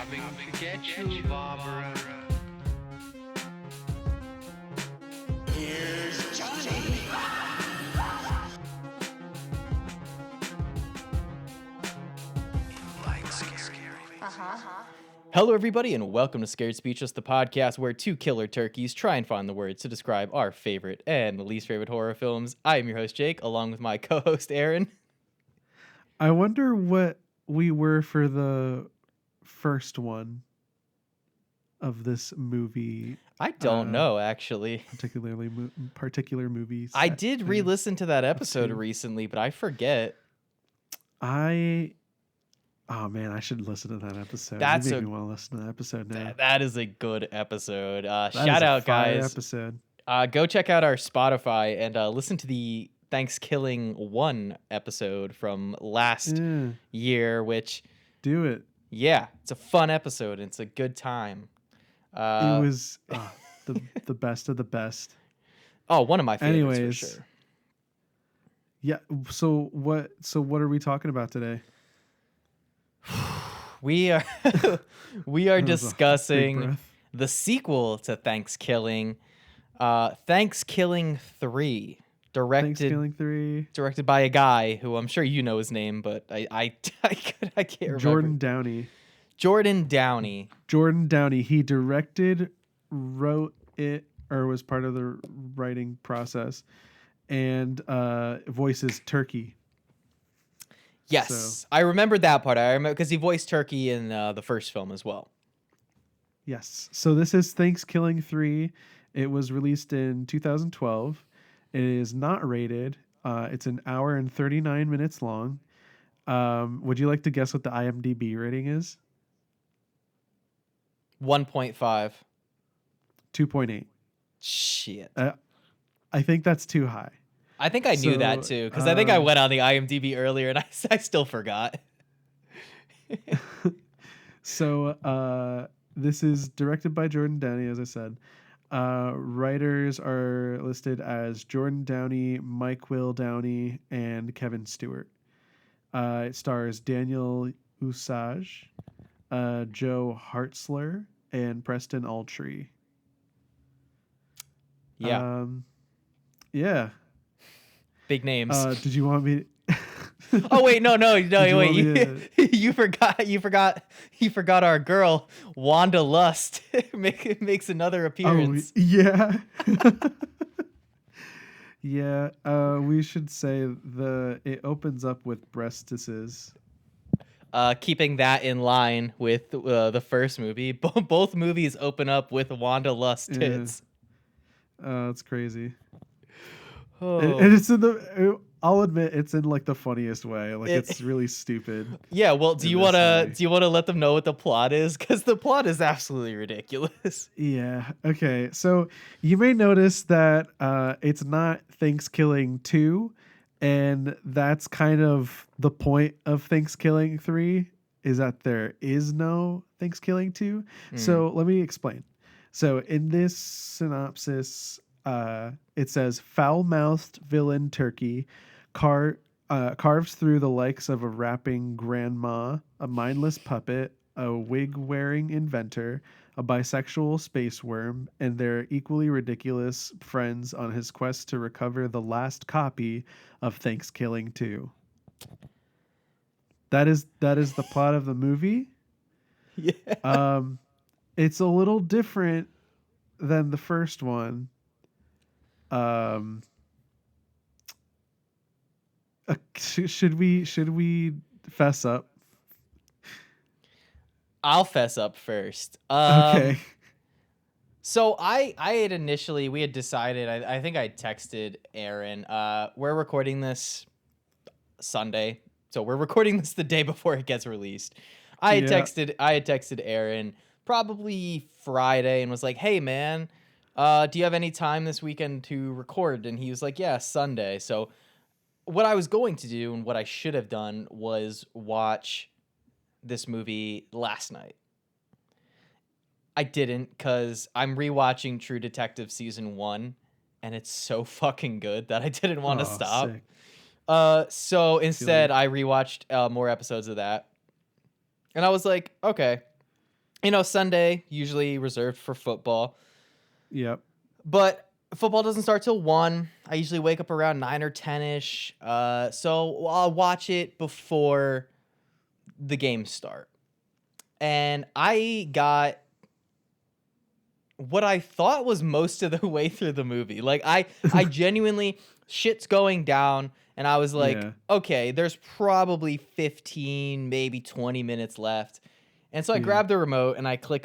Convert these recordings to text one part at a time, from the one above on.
coming to get you, Barbara. Here's Johnny. Hello, everybody, and welcome to Scared Speechless, the podcast where two killer turkeys try and find the words to describe our favorite and least favorite horror films. I am your host, Jake, along with my co-host, Aaron. I wonder what we were for the first one of this movie. I don't know, actually. Particular movies. I did re-listen to that episode recently, but I forget. Oh man, I should listen to that episode. That's you make me want to listen to that episode now. That is a good episode. That Shout is a out, fire guys. Episode. Go check out our Spotify and listen to the Thankskilling 1 episode from last year, which... Do it. Yeah, it's a fun episode. It's a good time. It was the best of the best. Oh, one of my favorites. Anyways, for sure. Yeah. So what are we talking about today? We are discussing the the sequel to Thankskilling, Thankskilling 3, directed by a guy who I'm sure you know his name, but I can't remember. Jordan Downey. Jordan Downey. He directed, wrote it, or was part of the writing process, and voices Turkey. Yes, so. I remembered that part. I remember because he voiced Turkey in the first film as well. Yes. So this is Thankskilling 3. It was released in 2012. It is not rated. It's an hour and 39 minutes long. Would you like to guess what the IMDb rating is? 1.5. 2.8. Shit. I think that's too high. I think I knew that too, because I think I went on the IMDb earlier and I still forgot. So this is directed by Jordan Downey, as I said. Writers are listed as Jordan Downey, Mike Will Downey, and Kevin Stewart. It stars Daniel Usage, Joe Hartzler, and Preston Altree. Yeah. Yeah. Big names. Did you want me? Oh wait, no, wait. You forgot our girl Wanda Lust makes another appearance. Oh, yeah. Yeah. We should say it opens up with breastises. Keeping that in line with the first movie, both movies open up with Wanda Lust tits. That's crazy. Oh. And it's I'll admit it's in like the funniest way. Like it's really stupid. Yeah. Well, do you want to let them know what the plot is? Because the plot is absolutely ridiculous. Yeah. Okay. So you may notice that it's not Thankskilling 2, and that's kind of the point of Thankskilling 3 is that there is no Thankskilling 2. So let me explain. So in this synopsis, it says foul-mouthed villain Turkey carves through the likes of a rapping grandma, a mindless puppet, a wig-wearing inventor, a bisexual space worm, and their equally ridiculous friends on his quest to recover the last copy of Thankskilling 2. That is the plot of the movie. Yeah. It's a little different than the first one. Should we fess up? I'll fess up first. Okay. So I had initially, we had decided, I think I texted Aaron, we're recording this Sunday. So we're recording this the day before it gets released. I had texted Aaron probably Friday and was like, hey man, do you have any time this weekend to record? And he was like, yeah, Sunday. So what I was going to do and what I should have done was watch this movie last night. I didn't, because I'm rewatching True Detective Season 1, and it's so fucking good that I didn't want to stop. Sick. So instead, I rewatched more episodes of that. And I was like, okay, Sunday usually reserved for football, Yep. but football doesn't start till 1. I usually wake up around 9 or 10ish. So I'll watch it before the games start. And I got what I thought was most of the way through the movie. Like I genuinely shit's going down and I was like, Yeah. okay, there's probably 15, maybe 20 minutes left. And so I Yeah. grab the remote and I click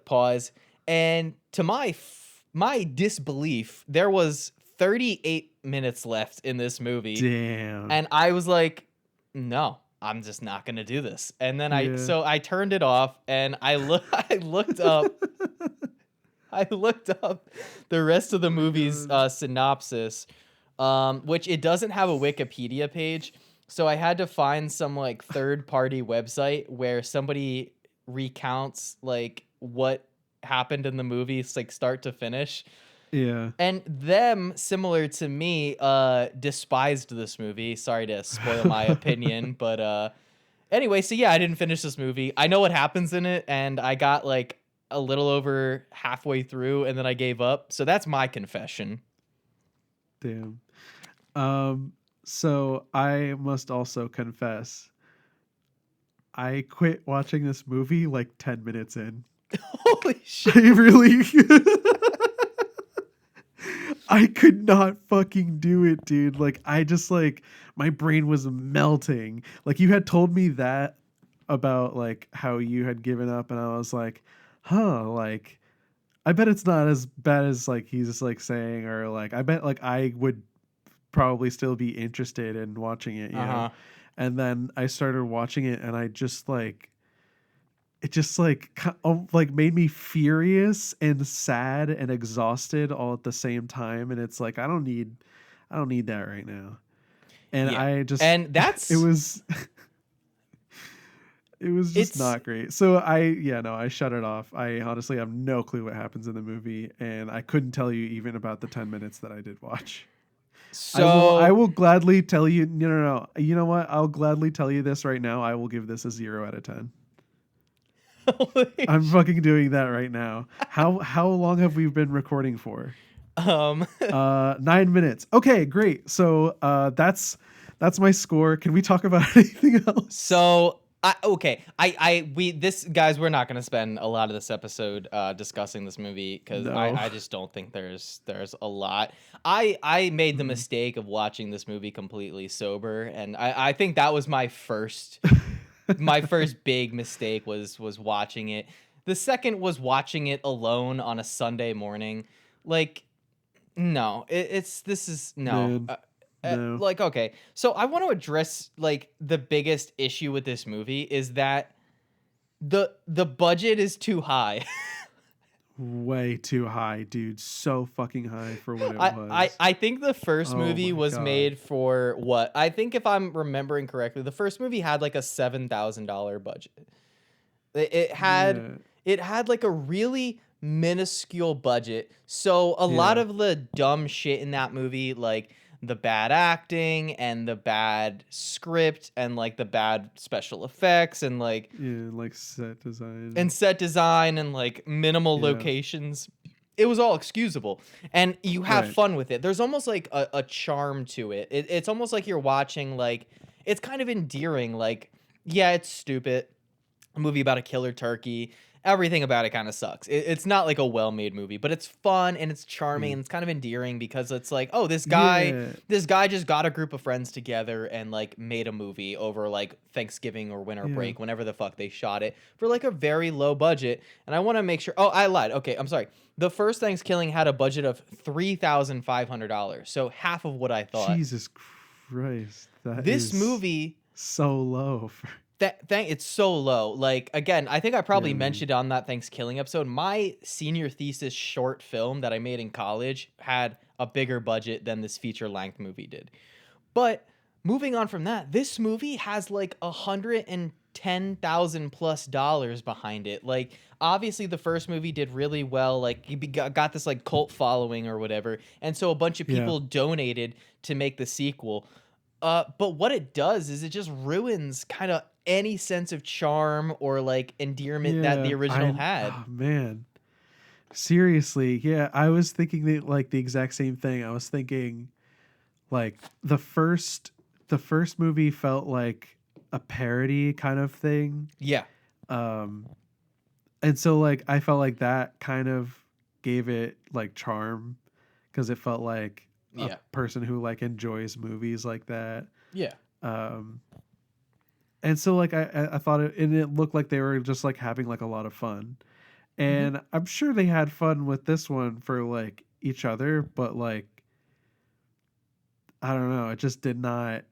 pause, and to my disbelief, there was 38 minutes left in this movie. Damn. And I was like, no, I'm just not going to do this. And then Yeah. I turned it off and I looked up I looked up the rest of the movie's synopsis, which it doesn't have a Wikipedia page. So I had to find some like third-party website where somebody recounts like what happened in the movie, like start to finish. Yeah. And them, similar to me, despised this movie. Sorry to spoil my opinion, but anyway, so yeah, I didn't finish this movie. I know what happens in it, and I got like a little over halfway through, and then I gave up. So that's my confession. Damn. So I must also confess, I quit watching this movie like 10 minutes in. Holy shit. I really I could not fucking do it, dude. Like I just like my brain was melting. Like you had told me that about like how you had given up and I was like, "Huh, like I bet it's not as bad as like he's like saying, or like I bet like I would probably still be interested in watching it, you know." And then I started watching it and I just like it just like made me furious and sad and exhausted all at the same time, and it's like I don't need that right now. And Yeah. I just And that's it was it was just not great. So I shut it off. I honestly have no clue what happens in the movie, and I couldn't tell you even about the 10 minutes that I did watch. so I will gladly tell you. No. You know what? I'll gladly tell you this right now. I will give this a 0 out of 10. I'm fucking doing that right now. How long have we been recording for? 9 minutes. Okay, great. So that's my score. Can we talk about anything else? So guys, we're not going to spend a lot of this episode discussing this movie because No. I just don't think there's a lot. I made the mistake of watching this movie completely sober, and I think that was my first my first big mistake was watching it. The second was watching it alone on a Sunday morning. Like, no, Man, no. like, okay, so I want to address like the biggest issue with this movie is that the budget is too high. Way too high, dude. So fucking high for what it was. I think the first Oh movie my was God. made for what? I think if I'm remembering correctly, the first movie had like a $7,000 budget. It had Yeah. it had like a really minuscule budget. So a lot Yeah. of the dumb shit in that movie, like the bad acting and the bad script and like the bad special effects and like Yeah, like set design. set design and like minimal Yeah. locations, it was all excusable, and you have Right. fun with it. There's almost like a charm to it. It's almost like you're watching, like, it's kind of endearing. Like, yeah, it's stupid, a movie about a killer turkey, everything about it kind of sucks. It's not like a well-made movie, but it's fun and it's charming and it's kind of endearing because it's like, oh, this guy just got a group of friends together and like made a movie over like Thanksgiving or winter break, whenever the fuck they shot it, for like a very low budget. And I want to make sure, oh, I lied. Okay, I'm sorry. The first Thanksgilling had a budget of $3,500, so half of what I thought. Jesus Christ. This movie, so low. it's so low. Like, again, I think I probably Yeah, man. mentioned on that Thanksgilling episode, my senior thesis short film that I made in college had a bigger budget than this feature length movie did. But moving on from that, this movie has like $110,000+ behind it. Like, obviously the first movie did really well. Like, he got this like cult following or whatever, and so a bunch of people donated to make the sequel. But what it does is it just ruins kind of any sense of charm or like endearment that the original had. Oh man, seriously, yeah. I was thinking like the exact same thing. I was thinking like the first movie felt like a parody kind of thing. Yeah. Um, and so like I felt like that kind of gave it like charm because it felt like a Yeah. person who like enjoys movies like that. Yeah. Um, and so like I thought it, and it looked like they were just like having like a lot of fun. And I'm sure they had fun with this one for like each other, but like I don't know, it just did not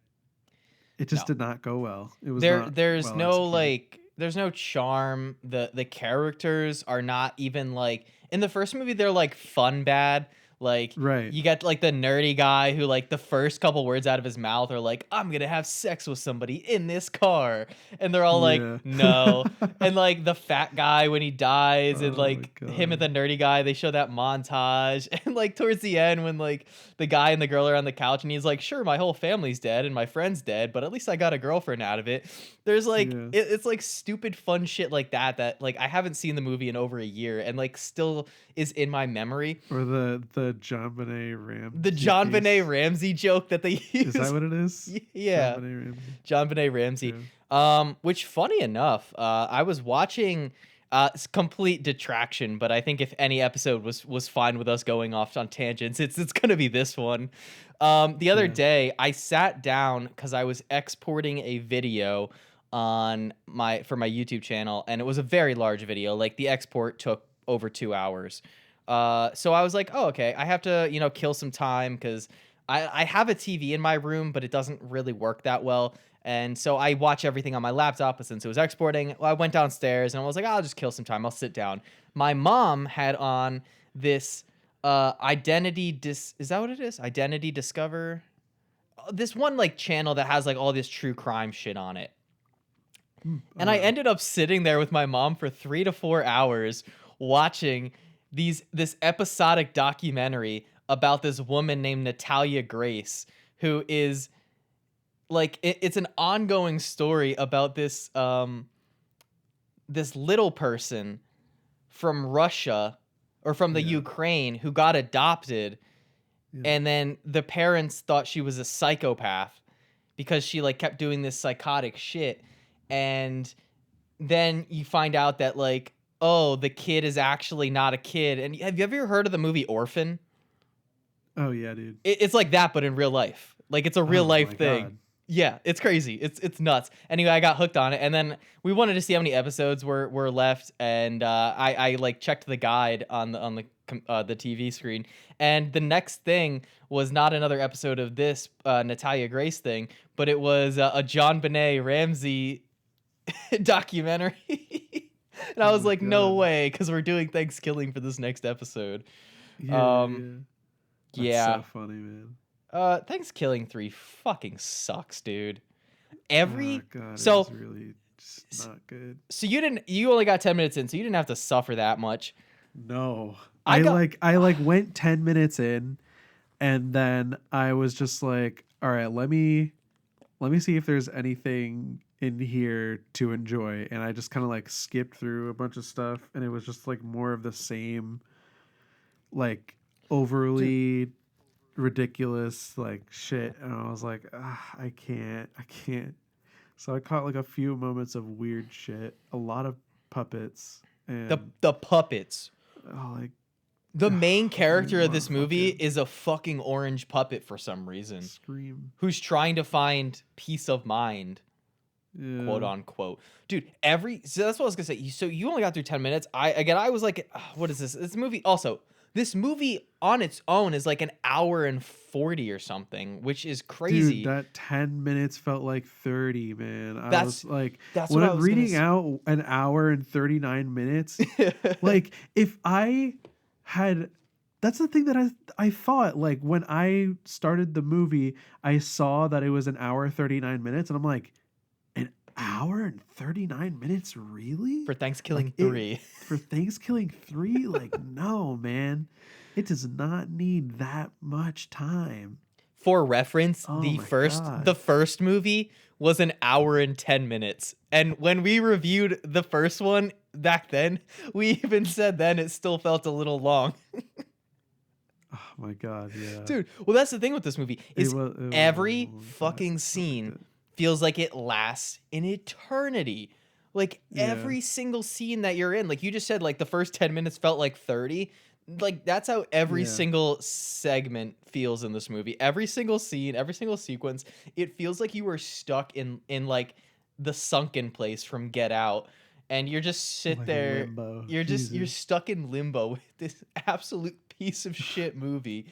No. did not go well. It was not There's well no executed. like there's no charm. The characters are not even like in the first movie they're like fun bad. Like Right. you get like the nerdy guy who like the first couple words out of his mouth are like I'm going to have sex with somebody in this car and they're all like Yeah. no. And like the fat guy when he dies and Oh my like him and God. the nerdy guy they show that montage and like towards the end when like the guy and the girl are on the couch and he's like sure my whole family's dead and my friend's dead but at least I got a girlfriend out of it. There's like Yeah. it's like stupid fun shit like that like I haven't seen the movie in over a year and like still is in my memory. Or the John Benet Ramsey. The John piece. Benet Ramsey joke that they use. Is that what it is? Yeah. John Benet Ramsey. John Benet Ramsey. Which funny enough, I was watching it's complete detraction, but I think if any episode was fine with us going off on tangents, it's gonna be this one. The other Yeah. day I sat down because I was exporting a video on for my YouTube channel, and it was a very large video. Like the export took over 2 hours. So I was like, oh, okay, I have to, kill some time because I have a TV in my room, but it doesn't really work that well. And so I watch everything on my laptop, but since it was exporting, I went downstairs and I was like, I'll just kill some time. I'll sit down. My mom had on this is that what it is? Identity Discover? This one like channel that has like all this true crime shit on it. And I ended up sitting there with my mom for 3 to 4 hours watching this episodic documentary about this woman named Natalia Grace, who is like it's an ongoing story about this this little person from Russia or from the Yeah. Ukraine who got adopted, Yeah. and then the parents thought she was a psychopath because she like kept doing this psychotic shit. And then you find out that like, oh, the kid is actually not a kid. And have you ever heard of the movie Orphan? Oh yeah, dude. It's like that, but in real life. Like it's a real Oh, life my thing. God. Yeah, it's crazy. It's nuts. Anyway, I got hooked on it, and then we wanted to see how many episodes were left, and I like checked the guide on the TV screen, and the next thing was not another episode of this Natalia Grace thing, but it was a John Benet Ramsey documentary. And I Oh was my like, no God. way, because we're doing Thankskilling for this next episode. Yeah. That's Yeah. so funny, man. Thankskilling 3 fucking sucks, dude. Oh, God, So it was really just not good. so you only got 10 minutes in, so you didn't have to suffer that much. No. I got- I went 10 minutes in and then I was just like, all right, let me see if there's anything in here to enjoy. And I just kind of like skipped through a bunch of stuff and it was just like more of the same, like overly ridiculous like shit. And I was like, I can't. So I caught like a few moments of weird shit, a lot of puppets and The puppets. like The main character of wanna this movie fucking- is a fucking orange puppet for some reason, Scream. who's trying to find peace of mind, Yeah. quote unquote. Dude, so that's what I was gonna say. So you only got through 10 minutes. I was like, what is this? This movie on its own is like an hour and 40 or something, which is crazy. Dude, that 10 minutes felt like 30, man. I That's- was like, that's when what I I'm was gonna reading s- out an hour and 39 minutes, like if I had, that's the thing that I thought, like when I started the movie, I saw that it was an hour 39 minutes and I'm like, an hour and 39 minutes, really? For Thankskilling Like, 3. For Thankskilling 3? Like, no, man. It does not need that much time. For reference, Oh the my first God. the first movie was an hour and 10 minutes. And when we reviewed the first one back then, we even said then it still felt a little long. Oh my God, yeah. Dude, well that's the thing with this movie is It was every fast. fucking Oh my scene God. feels like it lasts an eternity. Like Yeah. every single scene that you're in, like you just said, like the first 10 minutes felt like 30. Like that's how every Yeah. single segment feels in this movie. Every single scene, every single sequence, it feels like you were stuck in like the sunken place from Get Out, and you're just sit Like there. limbo. You're Jesus. stuck in limbo with this absolute piece of shit movie.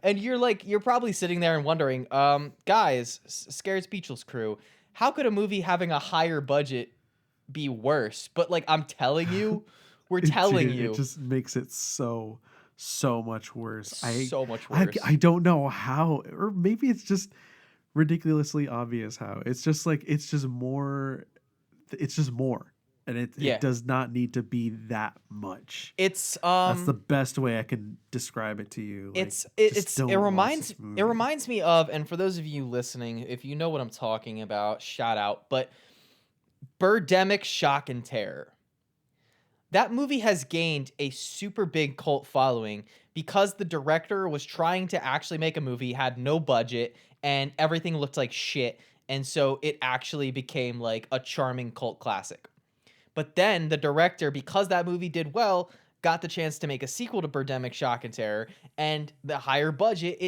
And you're probably sitting there and wondering, guys, Scared Speechless crew, how could a movie having a higher budget be worse? But like I'm telling you, we're telling Dude, it you, just makes it so much worse. so much worse. I don't know how, or maybe it's just ridiculously obvious how. It's just more. And it Yeah. does not need to be that much. It's That's the best way I can describe it to you. Like, just it don't watch reminds this it movie. reminds me of, and for those of you listening, if you know what I'm talking about, shout out, but Birdemic Shock and Terror. That movie has gained a super big cult following because the director was trying to actually make a movie, had no budget, and everything looked like shit, and so it actually became like a charming cult classic. But then the director, because that movie did well, got the chance to make a sequel to Birdemic Shock and Terror, and the higher budget,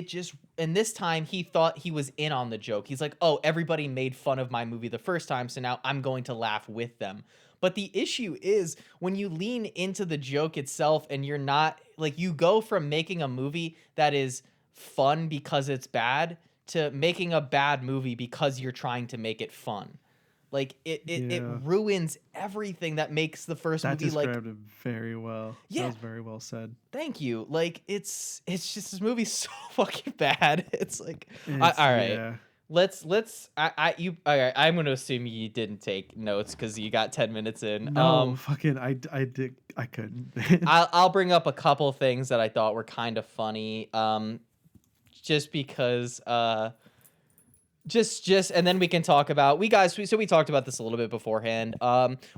and this time he thought he was in on the joke. He's like, oh, everybody made fun of my movie the first time, so now I'm going to laugh with them. But the issue is when you lean into the joke itself and you're not, like, you go from making a movie that is fun because it's bad to making a bad movie because you're trying to make it fun. Like it Yeah. ruins everything that makes the first That movie like. described it very well. Yeah. That was very well said. Thank you. Like it's just this movie's so fucking bad. It's like all It's- right. yeah. Let's you all right. I'm gonna assume you didn't take notes because you got 10 minutes in. No, fucking, I couldn't. Man. I'll bring up a couple things that I thought were kind of funny. Just because just and then we can talk about we talked about this a little bit beforehand.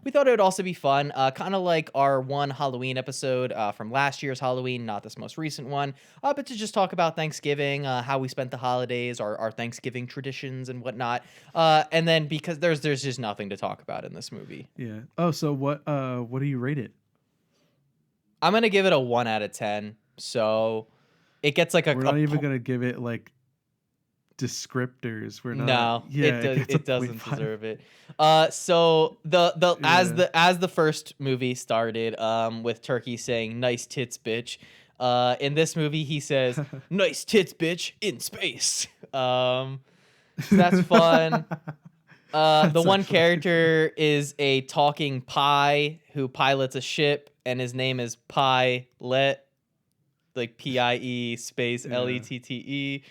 We thought it would also be fun, kind of like our one Halloween episode from last year's Halloween, not this most recent one, but to just talk about Thanksgiving, how we spent the holidays, our Thanksgiving traditions and whatnot. And then because there's just nothing to talk about in this movie. Yeah. Oh, so what do you rate it? I'm gonna give it a 1 out of 10. So it gets like We're not even gonna give it like descriptors. We're not. No, Yeah, it gets a doesn't 0.5. deserve it. So as the first movie started, with Turkey saying "nice tits, bitch," in this movie he says "nice tits, bitch" in space. So that's fun. The one actually character is a talking pie who pilots a ship, and his name is Pilot, like PIE space Yeah. LETTE.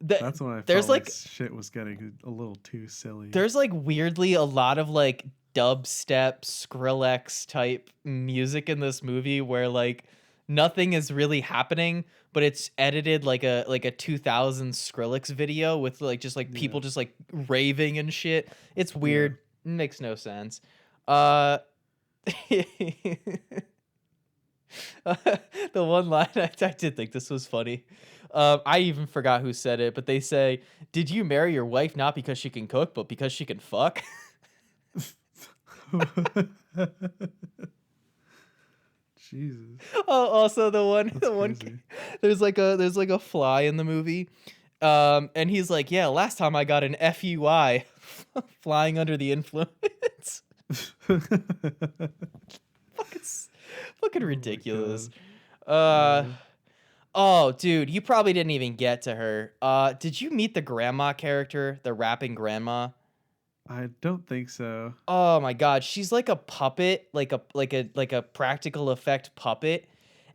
That's when I there's felt like shit was getting a little too silly. there's like weirdly a lot of like dubstep Skrillex type music in this movie where like nothing is really happening, but it's edited like a 2000 Skrillex video with like just like people just like raving and shit. It's weird. Makes no sense. The one line I did think this was funny. I even forgot who said it, but they say, "Did you marry your wife not because she can cook, but because she can fuck?" Jesus. Oh, also the one, crazy. there's like a fly in the movie, and he's like, "Yeah, last time I got an FUI, flying under the influence." Fucking ridiculous. Oh, dude, you probably didn't even get to her. Did you meet the grandma character, the rapping grandma? I don't think so. Oh my god, she's like a puppet, like a practical effect puppet,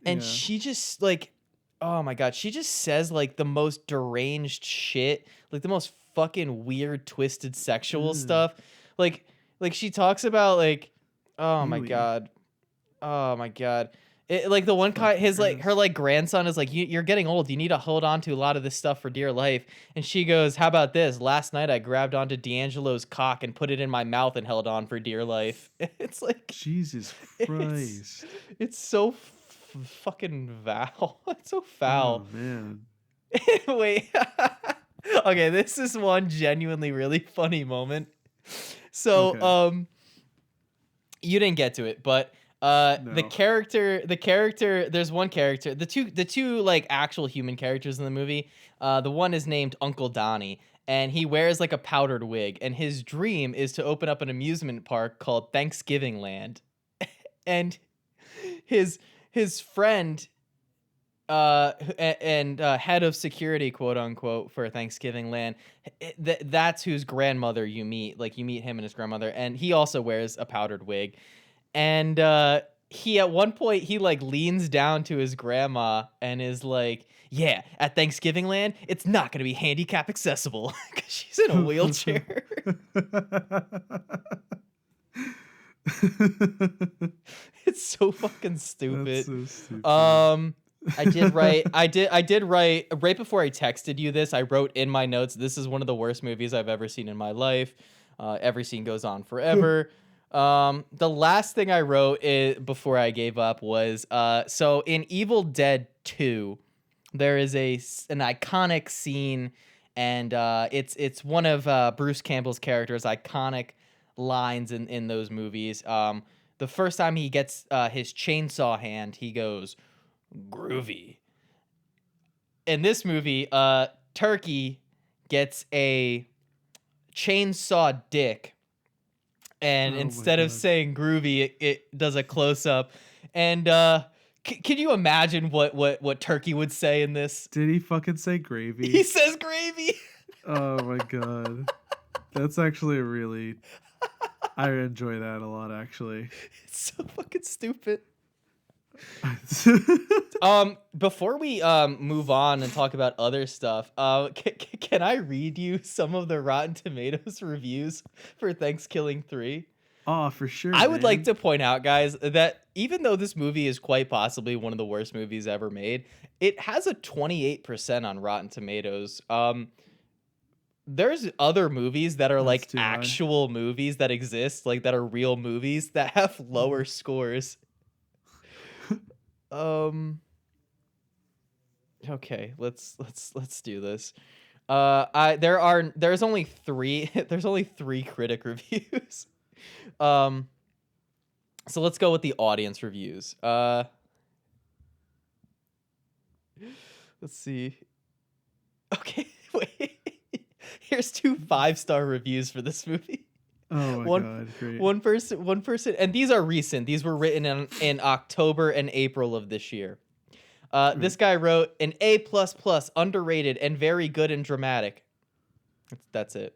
and Yeah. she just like, oh my god, she just says like the most deranged shit, like the most fucking weird, twisted sexual stuff, like she talks about like, oh my Ewy. god, oh my god. Like the one Fucking his like gross. her like grandson is like, you're getting old. You need to hold on to a lot of this stuff for dear life. And she goes, "How about this? Last night I grabbed onto D'Angelo's cock and put it in my mouth and held on for dear life." It's like Jesus it's Christ. it's so fucking foul. It's so Oh foul. man. Wait. Okay, this is one genuinely really funny moment. So, Okay. you didn't get to it, but No. the character there's one character, the two like actual human characters in the movie. The one is named Uncle Donnie, and he wears like a powdered wig, and his dream is to open up an amusement park called Thanksgiving Land. And his friend and head of security, quote unquote, for Thanksgiving Land, that's whose grandmother you meet. Like, you meet him and his grandmother, and he also wears a powdered wig. And he at one point he like leans down to his grandma and is like, "Yeah, at Thanksgiving Land, it's not gonna be handicap accessible because she's in a wheelchair." It's so fucking That's stupid. so stupid. I did write right before I texted you this. I wrote in my notes, "This is one of the worst movies I've ever seen in my life. Every scene goes on forever." The last thing I wrote before I gave up was so in Evil Dead 2, there is an iconic scene, and it's one of Bruce Campbell's character's iconic lines in those movies. The first time he gets his chainsaw hand, he goes, "Groovy." In this movie, Turkey gets a chainsaw dick, and Oh my instead of God. saying groovy, it does a close up. And can you imagine what Turkey would say in this? Did he fucking say He gravy? says gravy. Oh my God. That's actually really. I enjoy that a lot, actually. It's so fucking stupid. Before we move on and talk about other stuff, can I read you some of the Rotten Tomatoes reviews for Thankskilling 3? Oh, for sure. I would like man. to point out, guys, that even though this movie is quite possibly one of the worst movies ever made, it has a 28% on Rotten Tomatoes. There's other movies that are That's like too high. actual movies that exist, like that are real movies that have lower scores. Okay, let's do this. There's only three there's only three critic reviews. So let's go with the audience reviews. Let's see. Okay, wait. Here's two 5-star reviews for this movie. Oh my One- God. Great. One person, and these are recent. These were written in October and April of this year. This guy wrote an A++, underrated and very good and dramatic. That's it.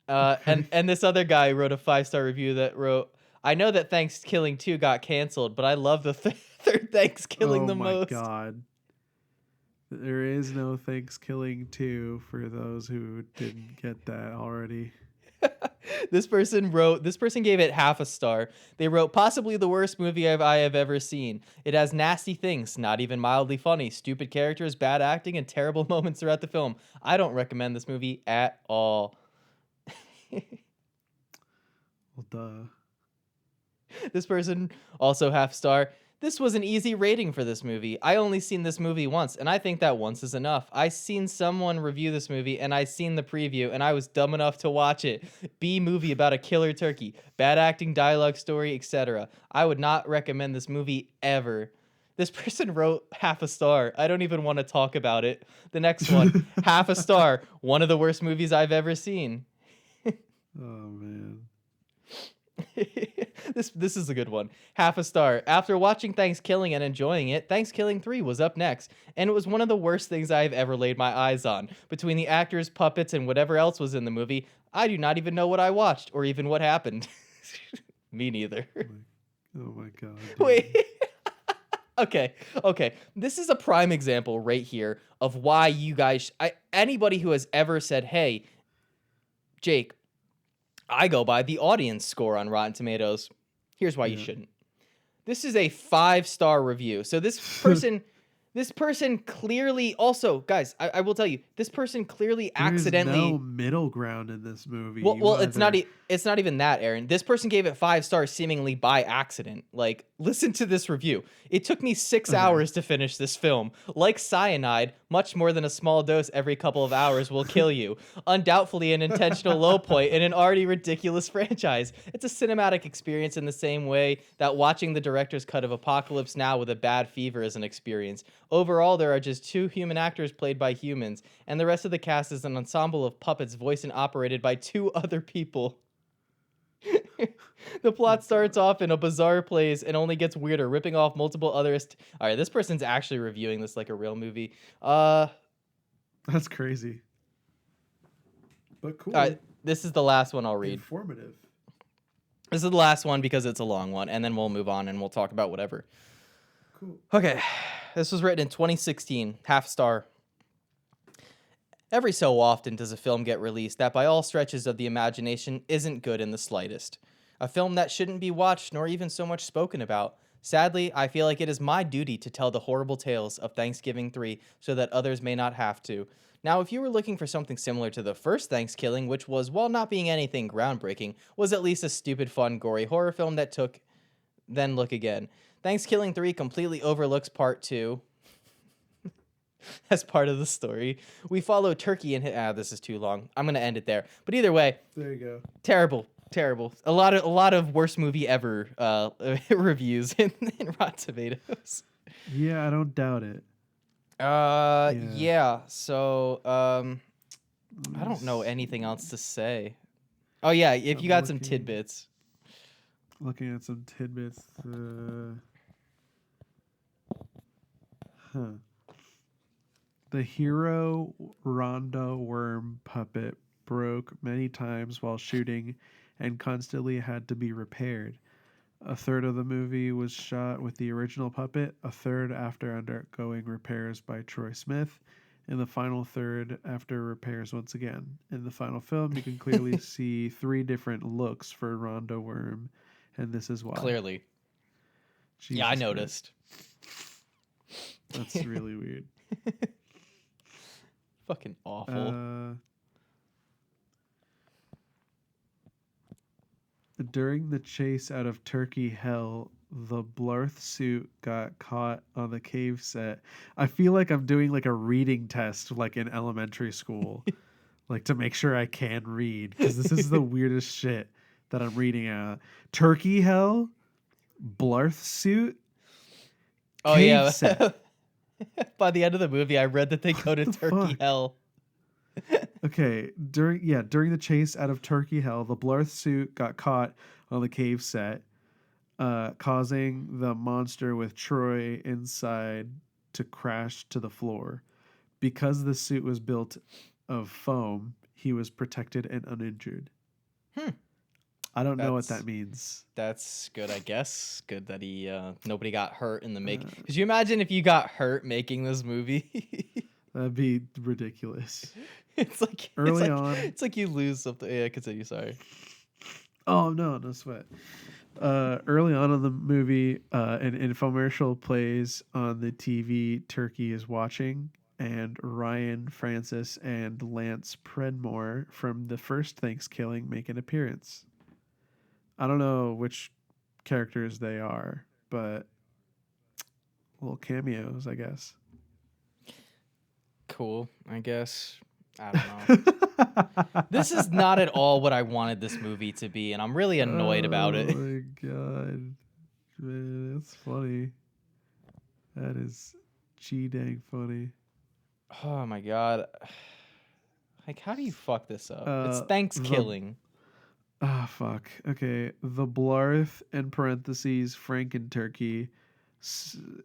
Okay. And this other guy wrote a 5-star review that wrote, "I know that Thankskilling 2 got canceled, but I love the third Thankskilling the my most." God. There is no Thankskilling 2 for those who didn't get that already. This person gave it half a star. They wrote, "Possibly the worst movie I have ever seen. It has nasty things, not even mildly funny, stupid characters, bad acting, and terrible moments throughout the film. I don't recommend this movie at all." Well, duh. This person, also half star. "This was an easy rating for this movie. I only seen this movie once, and I think that once is enough. I seen someone review this movie, and I seen the preview, and I was dumb enough to watch it. B movie about a killer turkey. Bad acting, dialogue, story, etc. I would not recommend this movie ever." This person wrote half a star. I don't even want to talk about it. The next one, half a star. "One of the worst movies I've ever seen." Oh man. This is a good one. Half a star. "After watching Thankskilling and enjoying it, Thankskilling 3 was up next, and it was one of the worst things I've ever laid my eyes on. Between the actors, puppets, and whatever else was in the movie, I do not even know what I watched or even what happened." Me neither. Oh my God. Dude. Wait. Okay. This is a prime example right here of why you guys, anybody who has ever said, "Hey, Jake, I go by the audience score on Rotten Tomatoes. Here's why you Yeah. shouldn't." This is a 5-star review. So this person clearly also, guys, I will tell you, this person clearly There is accidentally no middle ground in this movie. well, You either- it's not even that, Aaron. This person gave it 5 stars seemingly by accident. Like, listen to this review. It took me 6 Okay. hours to finish this film. Like cyanide, much more than a small dose every couple of hours will kill you. Undoubtedly an intentional low point in an already ridiculous franchise. It's a cinematic experience in the same way that watching the director's cut of Apocalypse Now with a bad fever is an experience. Overall, there are just 2 human actors played by humans, and the rest of the cast is an ensemble of puppets voiced and operated by 2 other people. The plot starts off in a bizarre place and only gets weirder, ripping off multiple others. All right, this person's actually reviewing this like a real movie. That's crazy. But cool. All right, this is the last one I'll read. Informative. This is the last one because it's a long one, and then we'll move on and we'll talk about whatever. Cool. Okay, this was written in 2016, half star. Every so often does a film get released that by all stretches of the imagination isn't good in the slightest. A film that shouldn't be watched nor even so much spoken about. Sadly, I feel like it is my duty to tell the horrible tales of Thanksgiving 3 so that others may not have to. Now, if you were looking for something similar to the first Thankskilling, which was, while not being anything groundbreaking, was at least a stupid, fun, gory horror film that took, then look again. Thankskilling 3 completely overlooks part 2 as part of the story. We follow Turkey and this is too long. I'm going to end it there. But either way, There you go. terrible. A lot of worst movie ever reviews in Rotten Tomatoes. Yeah, I don't doubt it. Yeah. So I don't know anything else to say. Oh yeah, if I'm you got some looking- tidbits. Looking at some tidbits. The hero Rhonda worm puppet broke many times while shooting and constantly had to be repaired. A third of the movie was shot with the original puppet, a third after undergoing repairs by Troy Smith, and the final third after repairs once again. In the final film, you can clearly see 3 different looks for Rhonda Worm, and this is why. Clearly. Yeah, I Jesus noticed. Christ. That's really weird. Fucking awful. During the chase out of Turkey Hell, the Blarth suit got caught on the cave set. I feel like I'm doing like a reading test like in elementary school. Like to make sure I can read. Because this is the weirdest shit that I'm reading out. Turkey Hell? Blarth suit? Oh Cave yeah. set. By the end of the movie, I read that they go to the Turkey fuck? Hell. Okay, during the chase out of Turkey Hell, the Blarth suit got caught on the cave set, causing the monster with Troy inside to crash to the floor. Because the suit was built of foam, he was protected and uninjured. I don't know what That's- that means. That's good, I guess. Good that he nobody got hurt in the make. Could you imagine if you got hurt making this movie? That'd be ridiculous. It's like Early it's like, on- it's like you lose something. Yeah, continue. Sorry. Oh no sweat. Early on in the movie, an infomercial plays on the TV Turkey is watching, and Ryan Francis and Lance Predmore from the first Thankskilling make an appearance. I don't know which characters they are, but little cameos, I guess. Cool, I guess. I don't know. This is not at all what I wanted this movie to be, and I'm really annoyed about it. Oh my god. Man, that's funny. That is dang funny. Oh my god. Like, how do you fuck this up? It's the- Thankskilling. Ah, fuck. Okay. The Blarth, in parentheses, Franken-Turkey,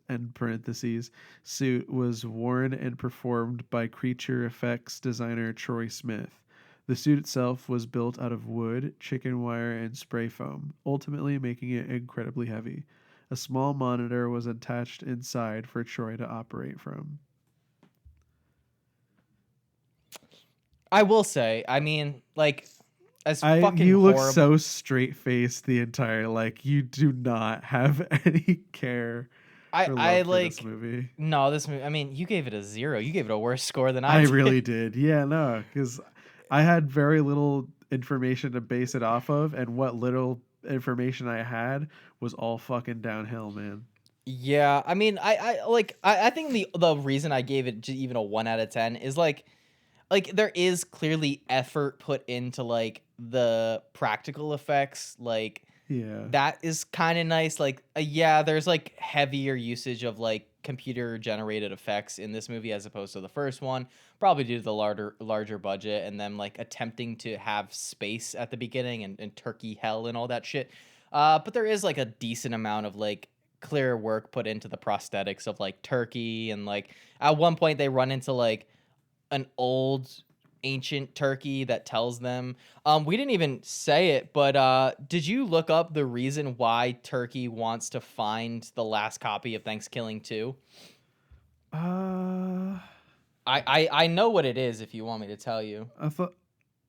end parentheses, suit was worn and performed by creature effects designer Troy Smith. The suit itself was built out of wood, chicken wire, and spray foam, ultimately making it incredibly heavy. A small monitor was attached inside for Troy to operate from. I will say, I mean, like, as fucking You look horrible. so straight faced the entire, like, you do not have any care or I love for this like movie. no, this movie. I mean, you gave it a 0. You gave it a worse score than I I did. really did. Yeah, no, because I had very little information to base it off of, and what little information I had was all fucking downhill, man. Yeah, I mean, I think the reason I gave it even a 1 out of 10 is like there is clearly effort put into like the practical effects, like Yeah. that is kind of nice. Like, yeah, there's like heavier usage of like computer generated effects in this movie as opposed to the first one, probably due to the larger budget and them like attempting to have space at the beginning and turkey hell and all that shit. But there is like a decent amount of like clear work put into the prosthetics of like turkey, and like at one point they run into like an old ancient turkey that tells them, we didn't even say it, but did you look up the reason why Turkey wants to find the last copy of Thanksgiving 2? Uh, I know what it is if you want me to tell you. I thought.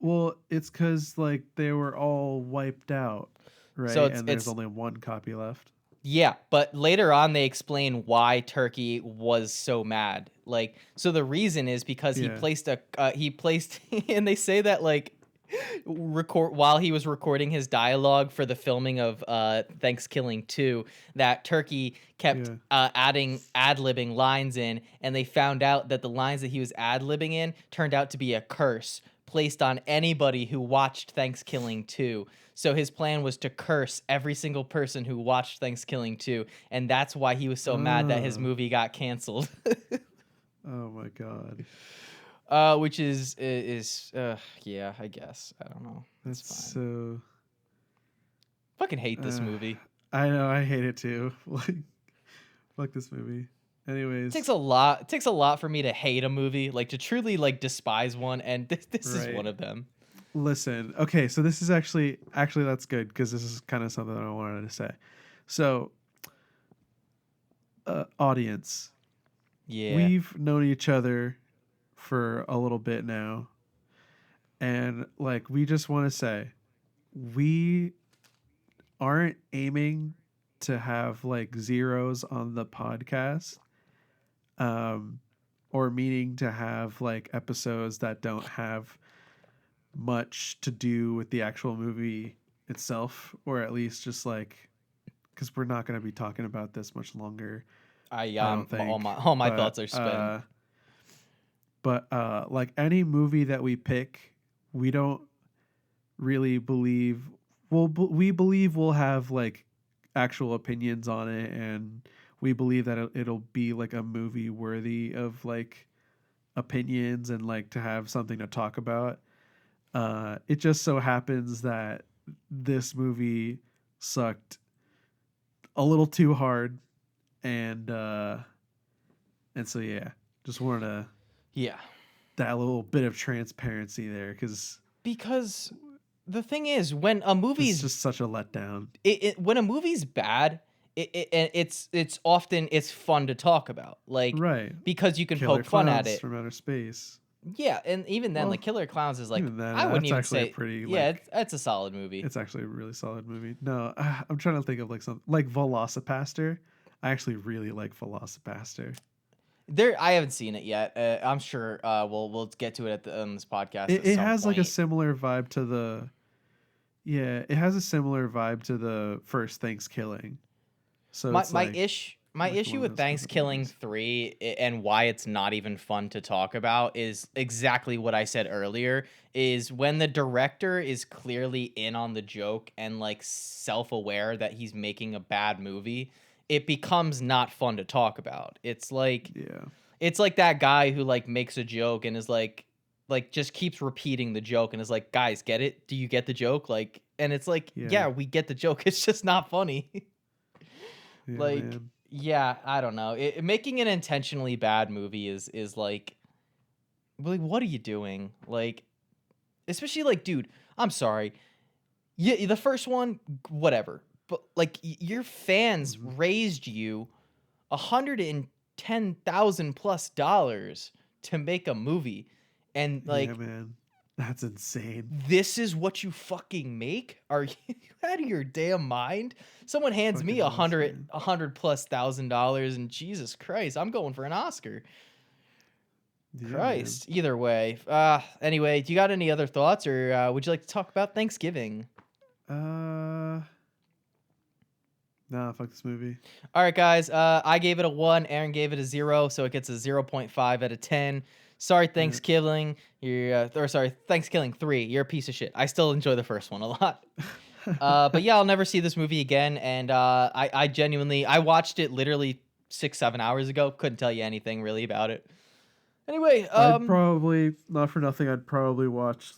Well, it's because like they were all wiped out, right? So And there's it's only one copy left. yeah, but later on they explain why Turkey was so mad. Like, so the reason is because Yeah. he placed and they say that like record while he was recording his dialogue for the filming of Thanksgiving 2, that Turkey kept Yeah. adding ad-libbing lines in, and they found out that the lines that he was ad-libbing in turned out to be a curse placed on anybody who watched Thanksgiving 2. So his plan was to curse every single person who watched Thanksgiving 2, and that's why he was so mad that his Oh. movie got canceled. Oh my god. Which is yeah, I guess. I don't know. It's That's fine. so. Fucking hate this movie. I know. I hate it too. Like, fuck this movie. Anyways. It takes a lot for me to hate a movie, like to truly like despise one, and this is Right. one of them. Listen, okay, so this is actually that's good because this is kind of something that I wanted to say. So, audience, Yeah. we've known each other for a little bit now, and like we just want to say, we aren't aiming to have like zeros on the podcast, or meaning to have like episodes that don't have much to do with the actual movie itself, or at least just like because we're not going to be talking about this much longer. I don't think all my thoughts are spent. Like any movie that we pick, we don't really believe we believe we'll have like actual opinions on it, and we believe that it'll be like a movie worthy of like opinions and like to have something to talk about. It just so happens that this movie sucked a little too hard, and so yeah, just wanted to Yeah. that little bit of transparency there because the thing is, when a it's movie's just such a letdown. when a movie's bad, it's often it's fun to talk about, like Right. because you can Killer poke fun at Clowns it. from Outer Space. Yeah, and even then, Well, like Killer Clowns is like even then, I wouldn't that's even actually a say pretty, yeah, like- it's a solid movie. It's actually a really solid movie. No, I'm trying to think of like something like Velocipaster. I actually really like Velocipaster. I haven't seen it yet. I'm sure we'll get to it at the this podcast. It has like a similar vibe to the. Yeah, it has a similar vibe to the first Thankskilling. So my it's like, my like issue one of with those kinds of Thankskilling movies. 3 and why it's not even fun to talk about is exactly what I said earlier, is when the director is clearly in on the joke and like self-aware that he's making a bad movie, it becomes not fun to talk about. It's like that guy who like makes a joke and is like just keeps repeating the joke and is like, guys, get it? Do you get the joke? Like, and it's like, yeah, we get the joke. It's just not funny. Yeah, like, man. yeah, I don't know. Making an intentionally bad movie is like, what are you doing? Like, especially like, dude, I'm sorry. Yeah, the first one, whatever. But like, your fans raised you $110,000+ to make a movie, and like, yeah, man. That's insane. This is what you fucking make? Are you out of your damn mind? Someone hands me Fucking Oscar. $100,000+ and Jesus Christ, I'm going for an Oscar. Yeah, Christ. Either way. Anyway, do you got any other thoughts, or would you like to talk about Thanksgiving? man. Nah, fuck this movie. All right, guys. I gave it a 1. Aaron gave it a 0, so it gets a 0.5 out of 10. Sorry, Thanksgiving. Thanksgiving 3. You're a piece of shit. I still enjoy the first one a lot. But yeah, I'll never see this movie again. And I genuinely, I watched it literally 6-7 hours ago. Couldn't tell you anything really about it. Anyway, I'd probably, not for nothing, I'd probably watch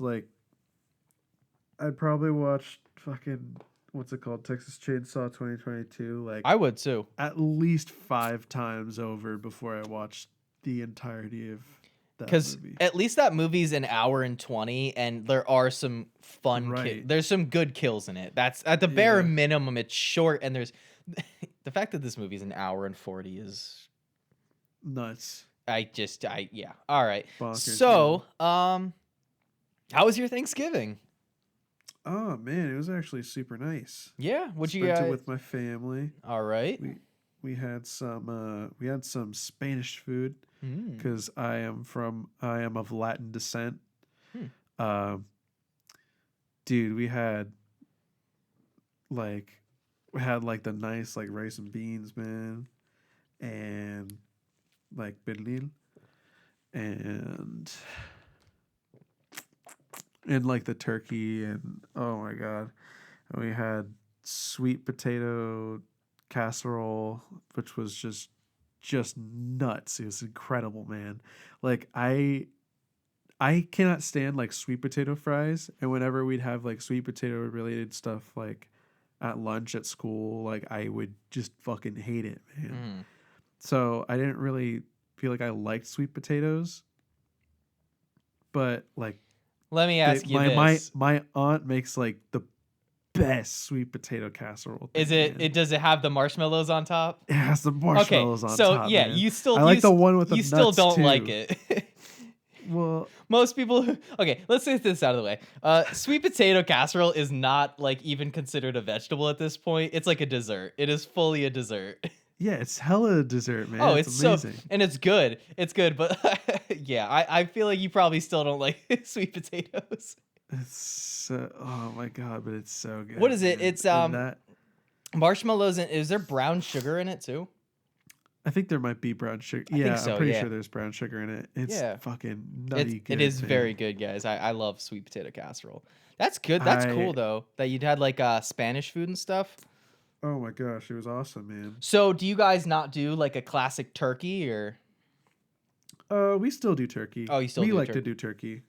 fucking, what's it called? Texas Chainsaw 2022. Like, I would too. at least 5 times over before I watched the entirety of that Because movie. at least that movie's an hour and 20, and there are some fun Right. there's some good kills in it. That's at the bare Yeah. minimum. It's short, and there's the fact that this movie's an hour and 40 is Nuts. yeah. All right. Bonkers, So, how was your Thanksgiving? Oh man, it was actually super nice. Yeah. Would you? Spent it with my family. All right. We had some Spanish food Mm. because I am of Latin descent. Dude, we had like the nice like rice and beans, man, and like pernil, and like the turkey, and oh my god, and we had sweet potato casserole, which was just nuts. It was incredible, man. Like I cannot stand like sweet potato fries, and whenever we'd have like sweet potato related stuff like at lunch at school, like I would just fucking hate it, man. Mm. So I didn't really feel like I liked sweet potatoes, but like Let me ask you this: my aunt makes like the best sweet potato casserole thing, Is it? man. Does it have the marshmallows on top? It has the marshmallows on so top. yeah, man. you still I like you the one with the you still nuts, don't too. like it. Well, Most people. Okay, let's get this out of the way. Sweet potato casserole is not like even considered a vegetable at this point. It's like a dessert. It is fully a dessert. yeah, it's hella dessert, man. Oh, it's amazing. amazing. And it's good. It's good, but yeah, I feel like you probably still don't like sweet potatoes. It's oh my god, but it's so good. What is it? man. It's And that, marshmallows, and is there brown sugar in it too? I think there might be brown sugar. I think Yeah, so, I'm pretty yeah. sure there's brown sugar in it. It's Yeah. fucking nutty good. It is man. very good, guys. I love sweet potato casserole. That's good. That's cool though that you'd had like Spanish food and stuff. Oh my gosh, it was awesome, man. So do you guys not do like a classic turkey or? We still do turkey. Oh, you still we do like turkey. to do turkey.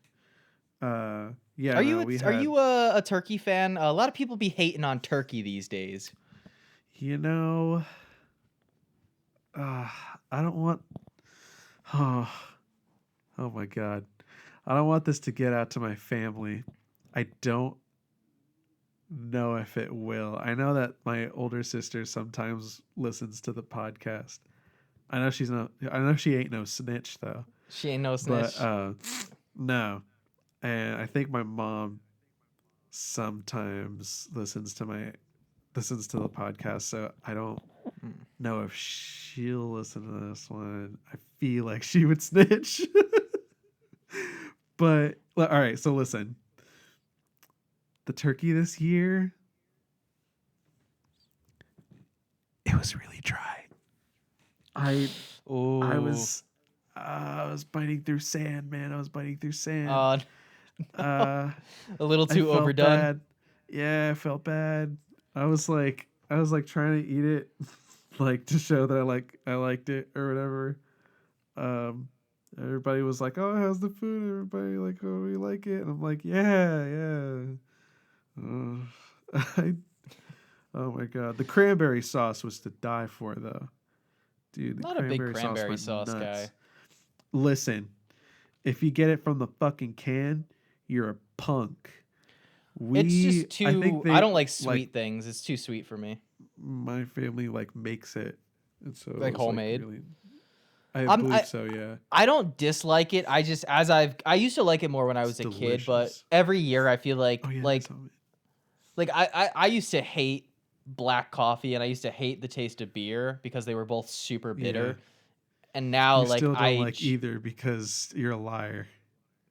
Yeah. Are no, you a turkey fan? A lot of people be hating on turkey these days. You know, I don't want. Oh, oh my god, I don't want this to get out to my family. I don't know if it will. I know that my older sister sometimes listens to the podcast. I know she ain't no snitch though. She ain't no snitch. But no. And I think my mom sometimes listens to the podcast, so I don't know if she'll listen to this one. I feel like she would snitch. But all right, so listen. The turkey this year, it was really dry. I was biting through sand, man. I was biting through sand. A little I too felt overdone. bad. Yeah, I felt bad. I was like trying to eat it, like to show that I liked it or whatever. Everybody was like, "Oh, how's the food?" Everybody like, "Oh, we like it," and I'm like, "Yeah." Oh my god, the cranberry sauce was to die for, though, dude. The Not a big sauce cranberry went sauce nuts. guy. Listen, if you get it from the fucking can, you're a punk. It's just too. I think I don't like sweet things. It's too sweet for me. My family like makes it, and so Like it's, homemade? really, I I'm believe so. Yeah, I don't dislike it. I just I used to like it more when I was it's a kid, but delicious. every year I feel Oh yeah, like I used to hate black coffee and I used to hate the taste of beer because they were both super yeah. bitter. And now You like still don't like either because you're a liar.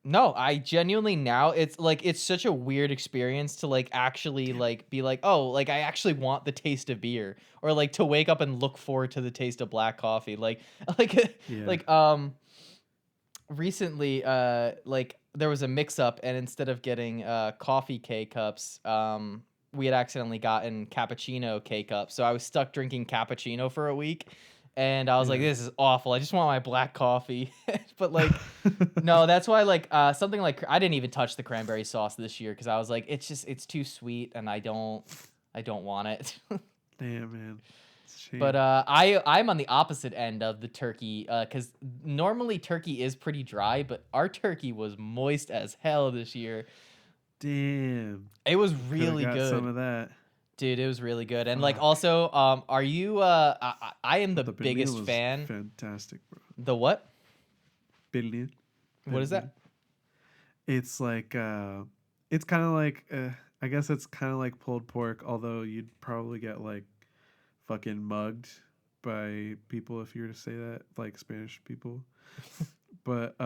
no, I genuinely now it's like it's such a weird experience to like actually Damn it. like be like, "Oh, like I actually want the taste of beer," or like to wake up and look forward to the taste of black coffee. Like like Yeah. like recently like there was a mix up and instead of getting coffee K cups, we had accidentally gotten cappuccino K cups. So I was stuck drinking cappuccino for a week and I was like, Yeah. this is awful. I just want my black coffee. But like no, that's why like something like I didn't even touch the cranberry sauce this year because I was like, it's too sweet and I don't want it. Damn, man. It's a But shame. I'm on the opposite end of the turkey because normally turkey is pretty dry, but our turkey was moist as hell this year. Damn. It was Could have really got some good, of that. dude. It was really good, and like Fuck. also, are you? I am Oh, the the pernil biggest was fan. fantastic, bro. The what? Pernil. What is Pernil. that? It's like it's kind of like I guess it's kind of like pulled pork, although you'd probably get like fucking mugged by people if you were to say that, like Spanish people. But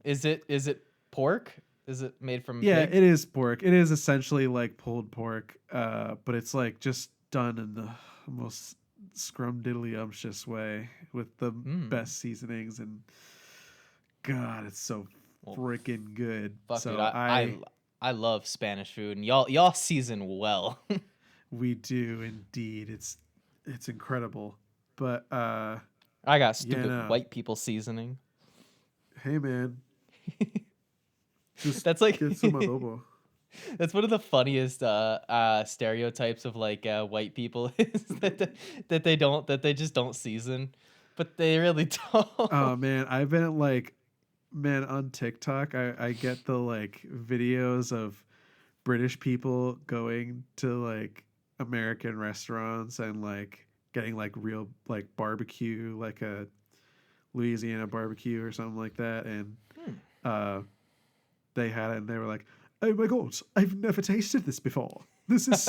Is it pork? Is it made from yeah, pig? it is pork. It is essentially like pulled pork, but it's like just done in the most scrumdiddlyumptious way with the Hmm. best seasonings, and God, it's so Well, freaking good. fuck, dude. So I love Spanish food, and y'all season well. we do indeed. It's incredible. But I got yeah, stupid no. white people seasoning. Hey man, just That's like get some adobo. that's one of the funniest stereotypes of like white people is that they just don't season, but they really don't. Oh man, I've been like, man, on TikTok, I get the like videos of British people going to like American restaurants and like getting like real like barbecue, like a Louisiana barbecue or something like that, and Hmm. uh, they had it and they were like, "Oh my god, I've never tasted this before. This is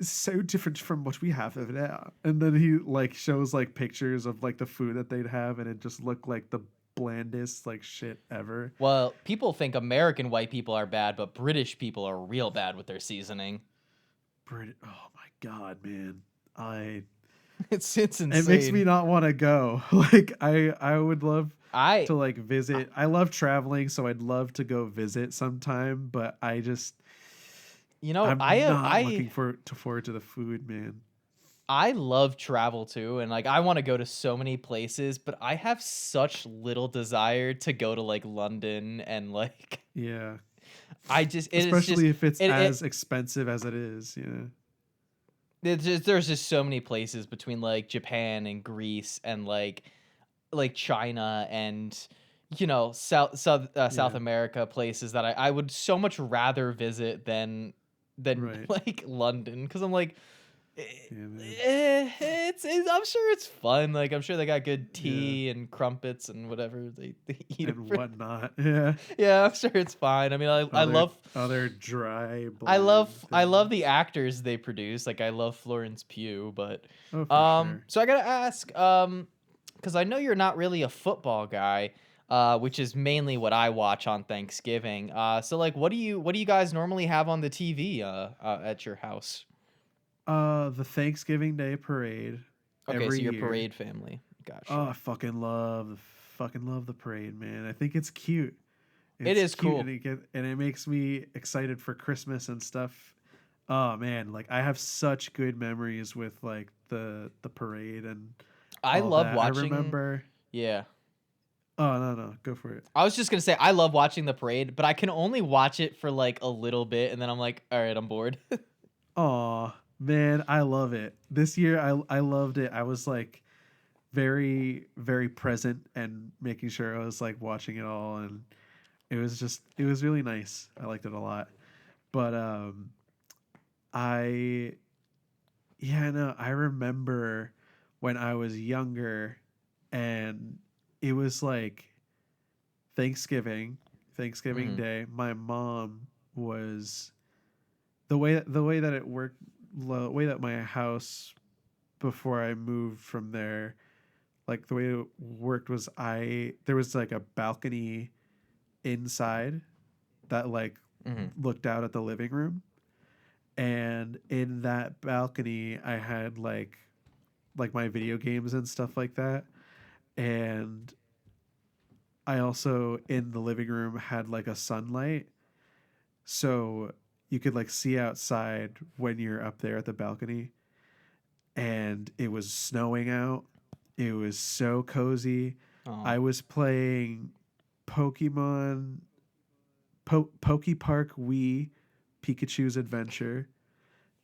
so different from what we have over there." And then he like shows like pictures of like the food that they'd have, and it just looked like the blandest like shit ever. Well, people think American white people are bad, but British people are real bad with their seasoning. Oh my god, man. I It's It makes me insane. not want to go. Like I would love I, to like I visit. I love traveling, so I'd love to go visit sometime, but you know I'm not looking I forward to the food, man. I love travel too, and like I want to go to so many places, but I have such little desire to go to like London and like Yeah. I just it's just Especially if it's it as expensive as it is, there's just so many places between like Japan and Greece and like China and South Yeah. America places that I would so much rather visit than Right. like London because I'm like Yeah, man. it's I'm sure it's fun. Like I'm sure they got good Yeah. tea and crumpets and whatever they eat And over. whatnot. Yeah. Yeah, I'm sure it's fine. I mean, Other dry bland I love the things. actors they produce. Like I love Florence Pugh, but Oh, for sure. so I gotta ask, because I know you're not really a football guy, which is mainly what I watch on Thanksgiving. So like, what do you guys normally have on the TV at your house? The Thanksgiving Day parade Okay, so every your year. parade family. Oh, I Gotcha. fucking love the parade, man. I think it's cute. It It's is cute cool. and it makes me excited for Christmas and stuff. Oh man, like I have such good memories with like the parade and I all love that. I watching. remember. Yeah. Oh no, go for it. I was just gonna say I love watching the parade, but I can only watch it for like a little bit, and then I'm like, all right, I'm bored. Oh man, I love it. This year I loved it. I was like very present and making sure I was like watching it all, and it was really nice. I liked it a lot. But I yeah, no, I remember when I was younger and it was like Thanksgiving Mhm. Day. My mom was the way that it worked, the way that my house before I moved from there, like the way it worked was there was like a balcony inside that like Mhm. looked out at the living room, and in that balcony I had like my video games and stuff like that, and I also in the living room had like a sunlight, so you could like see outside when you're up there at the balcony, and it was snowing out. It was so cozy. Oh. I was playing Pokemon Poke Park Wii Pikachu's Adventure,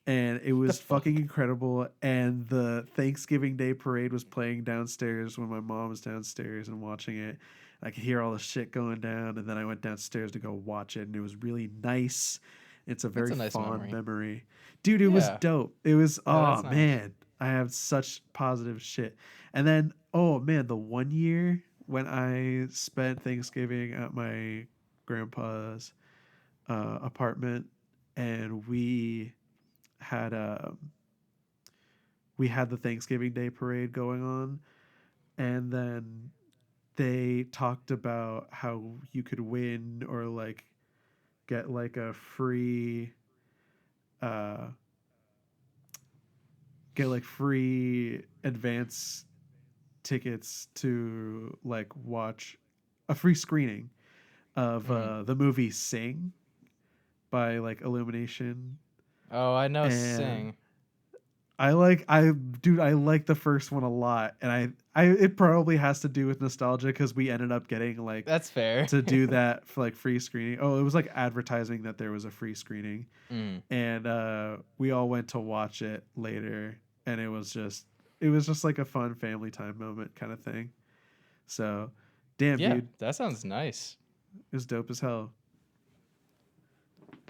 and it The was fucking fuck? incredible. And the Thanksgiving Day parade was playing downstairs when my mom was downstairs and watching it. I could hear all the shit going down, and then I went downstairs to go watch it, and it was really nice. It's a That's very a nice fond memory. memory. Dude, it was Yeah. dope. It was, Yeah, oh that's nice. man, I have such positive shit. And then, oh man, the one year when I spent Thanksgiving at my grandpa's apartment, and had um we had the Thanksgiving Day parade going on, and then they talked about how you could win or like get like a free uh get like free advance tickets to like watch a free screening of Mhm. the movie Sing by like Illumination. Oh, I know And Sing. I like the first one a lot, and I it probably has to do with nostalgia because we ended up getting like That's fair. to do that for like free screening. Oh, it was like advertising that there was a free screening, Mm. and we all went to watch it later, and it was just like a fun family time moment kind of thing. So, damn, Yeah, dude, that sounds nice. it was dope as hell.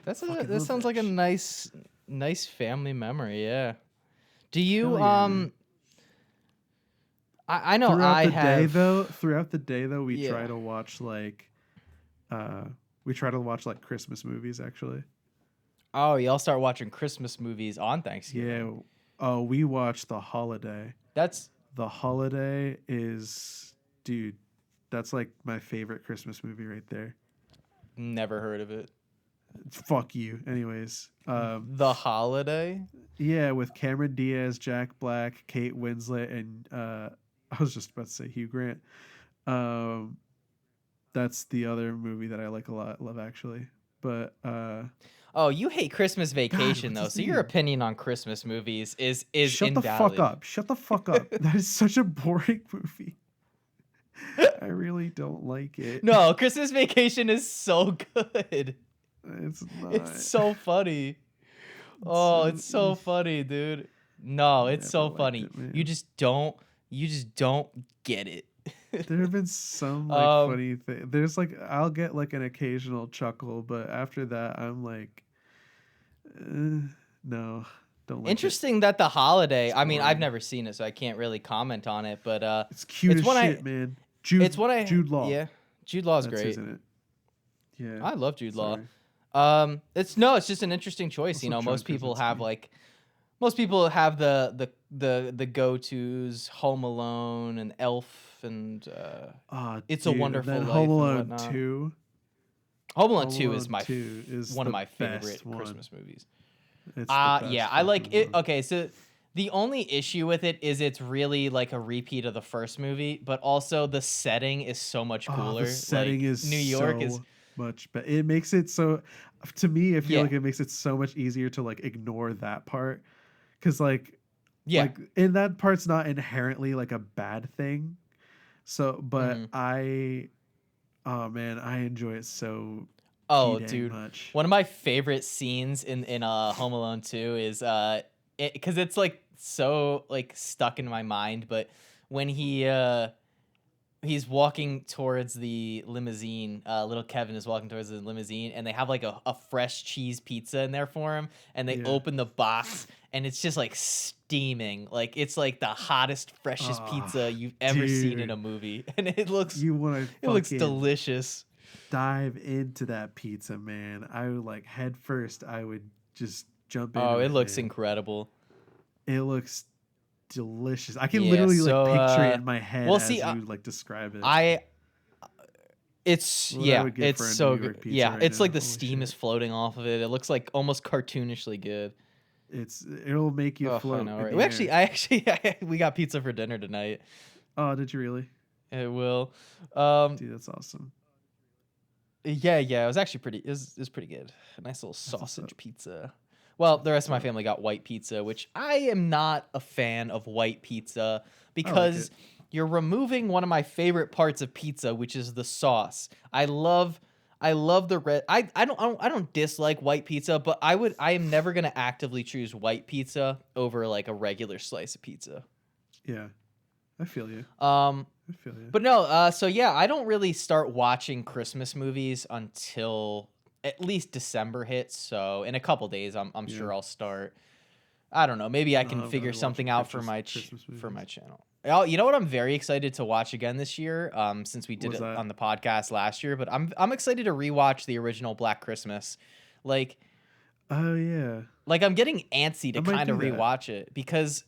Fucking That love sounds that like a shit. nice family memory. Yeah. Do you Hell yeah, man. I know I have Throughout the day though, yeah. uh we try to watch like Christmas movies actually. Oh, y'all start watching Christmas movies on Thanksgiving. Yeah. Oh, we watch The Holiday. That's The Holiday is, dude, that's like my favorite Christmas movie right there. never heard of it. Fuck you. Anyways, The Holiday? yeah, with Cameron Diaz, Jack Black, Kate Winslet, and I was just about to say Hugh Grant. Um, that's the other movie that I like a lot. Love Actually, but Oh, you hate Christmas God, Vacation what's though, his so your name? opinion on Christmas movies is Shut the fuck invalid. up. Shut the fuck up. That is such a boring movie. I really don't like it. No, Christmas Vacation is so good. It's not. It's so funny. It's Oh, so. it's so funny, dude. No, it's Never so liked funny. it, man. You just don't get it. There have been some like um funny thing. There's like I'll get like an occasional chuckle, but after that I'm like, no, don't like it. Interesting that The Holiday, It's I mean, I've boring. never seen it, so I can't really comment on it, but It's cute it's as one shit, I man. it's one I Jude Law. yeah, Jude Law's That's great. isn't it? Yeah. I love Jude Law. Sorry. It's just an interesting choice, you Also know. Most John people have Krasinski. like most people have the go-tos Home Alone and Elf and Ah, It's a dude, and Wonderful then Home Life and Alone whatnot. 2. Home Alone Home 2 is Alone 2 is one of the my best favorite one. Christmas movies. It's the Yeah, best I like fucking it. one. Okay, so the only issue with it is it's really like a repeat of the first movie, but also the setting is so much Oh, the cooler. setting Like is New York is so much better. It makes it so, to me, I feel yeah. like it makes it so much easier to like ignore that part. Cause Yeah. like in that part's not inherently like a bad thing. So, but hmm oh man, I enjoy it so p Oh, dang dude. much. One of my favorite scenes in Home Alone 2 is cuz it's like so like stuck in my mind, but when he's walking towards the limousine. Little Kevin is walking towards the limousine, and they have like a fresh cheese pizza in there for him. And they Yeah. open the box, and it's just like steaming. Like it's like the hottest, freshest Oh, pizza you've ever seen in dude. a movie, and it looks You want to it looks fucking delicious. dive into that pizza, man. I would like head first. I would just jump Oh, into it it, looks man. incredible. It looks delicious. I can Yeah. literally like So, picture it in my head well, as see, you like describe it. I it's What I would get it's for a so New York good. pizza Yeah, right it's now. like the Holy steam is shit. floating off of it. It looks like almost cartoonishly good. It'll make you Oh, I float know, in right? the We air. actually, we got pizza for dinner tonight. Oh, did you really? It will. Dude, that's awesome. Yeah, it was actually pretty. It was pretty good. A nice little That's what's sausage up. pizza. Well, the rest What's of my up? family got white pizza, which I am not a fan of white pizza I like because it. you're removing one of my favorite parts of pizza, which is the sauce. I love the red. I don't dislike white pizza, but I am never gonna actively choose white pizza over like a regular slice of pizza. Yeah, I feel you. Um, I feel you. but no, so yeah, I don't really start watching Christmas movies until at least December hits. So in a couple days, I'm Yeah. sure I'll start. I don't know. Maybe I No, can I'm figure really something watching out for Christmas for my movies. channel. Oh, you know what? I'm very excited to watch again this year. Since we did Was it that? on the podcast last year, but I'm excited to rewatch the original Black Christmas. Like Oh yeah, I'm getting antsy I to might kind do of that. rewatch it because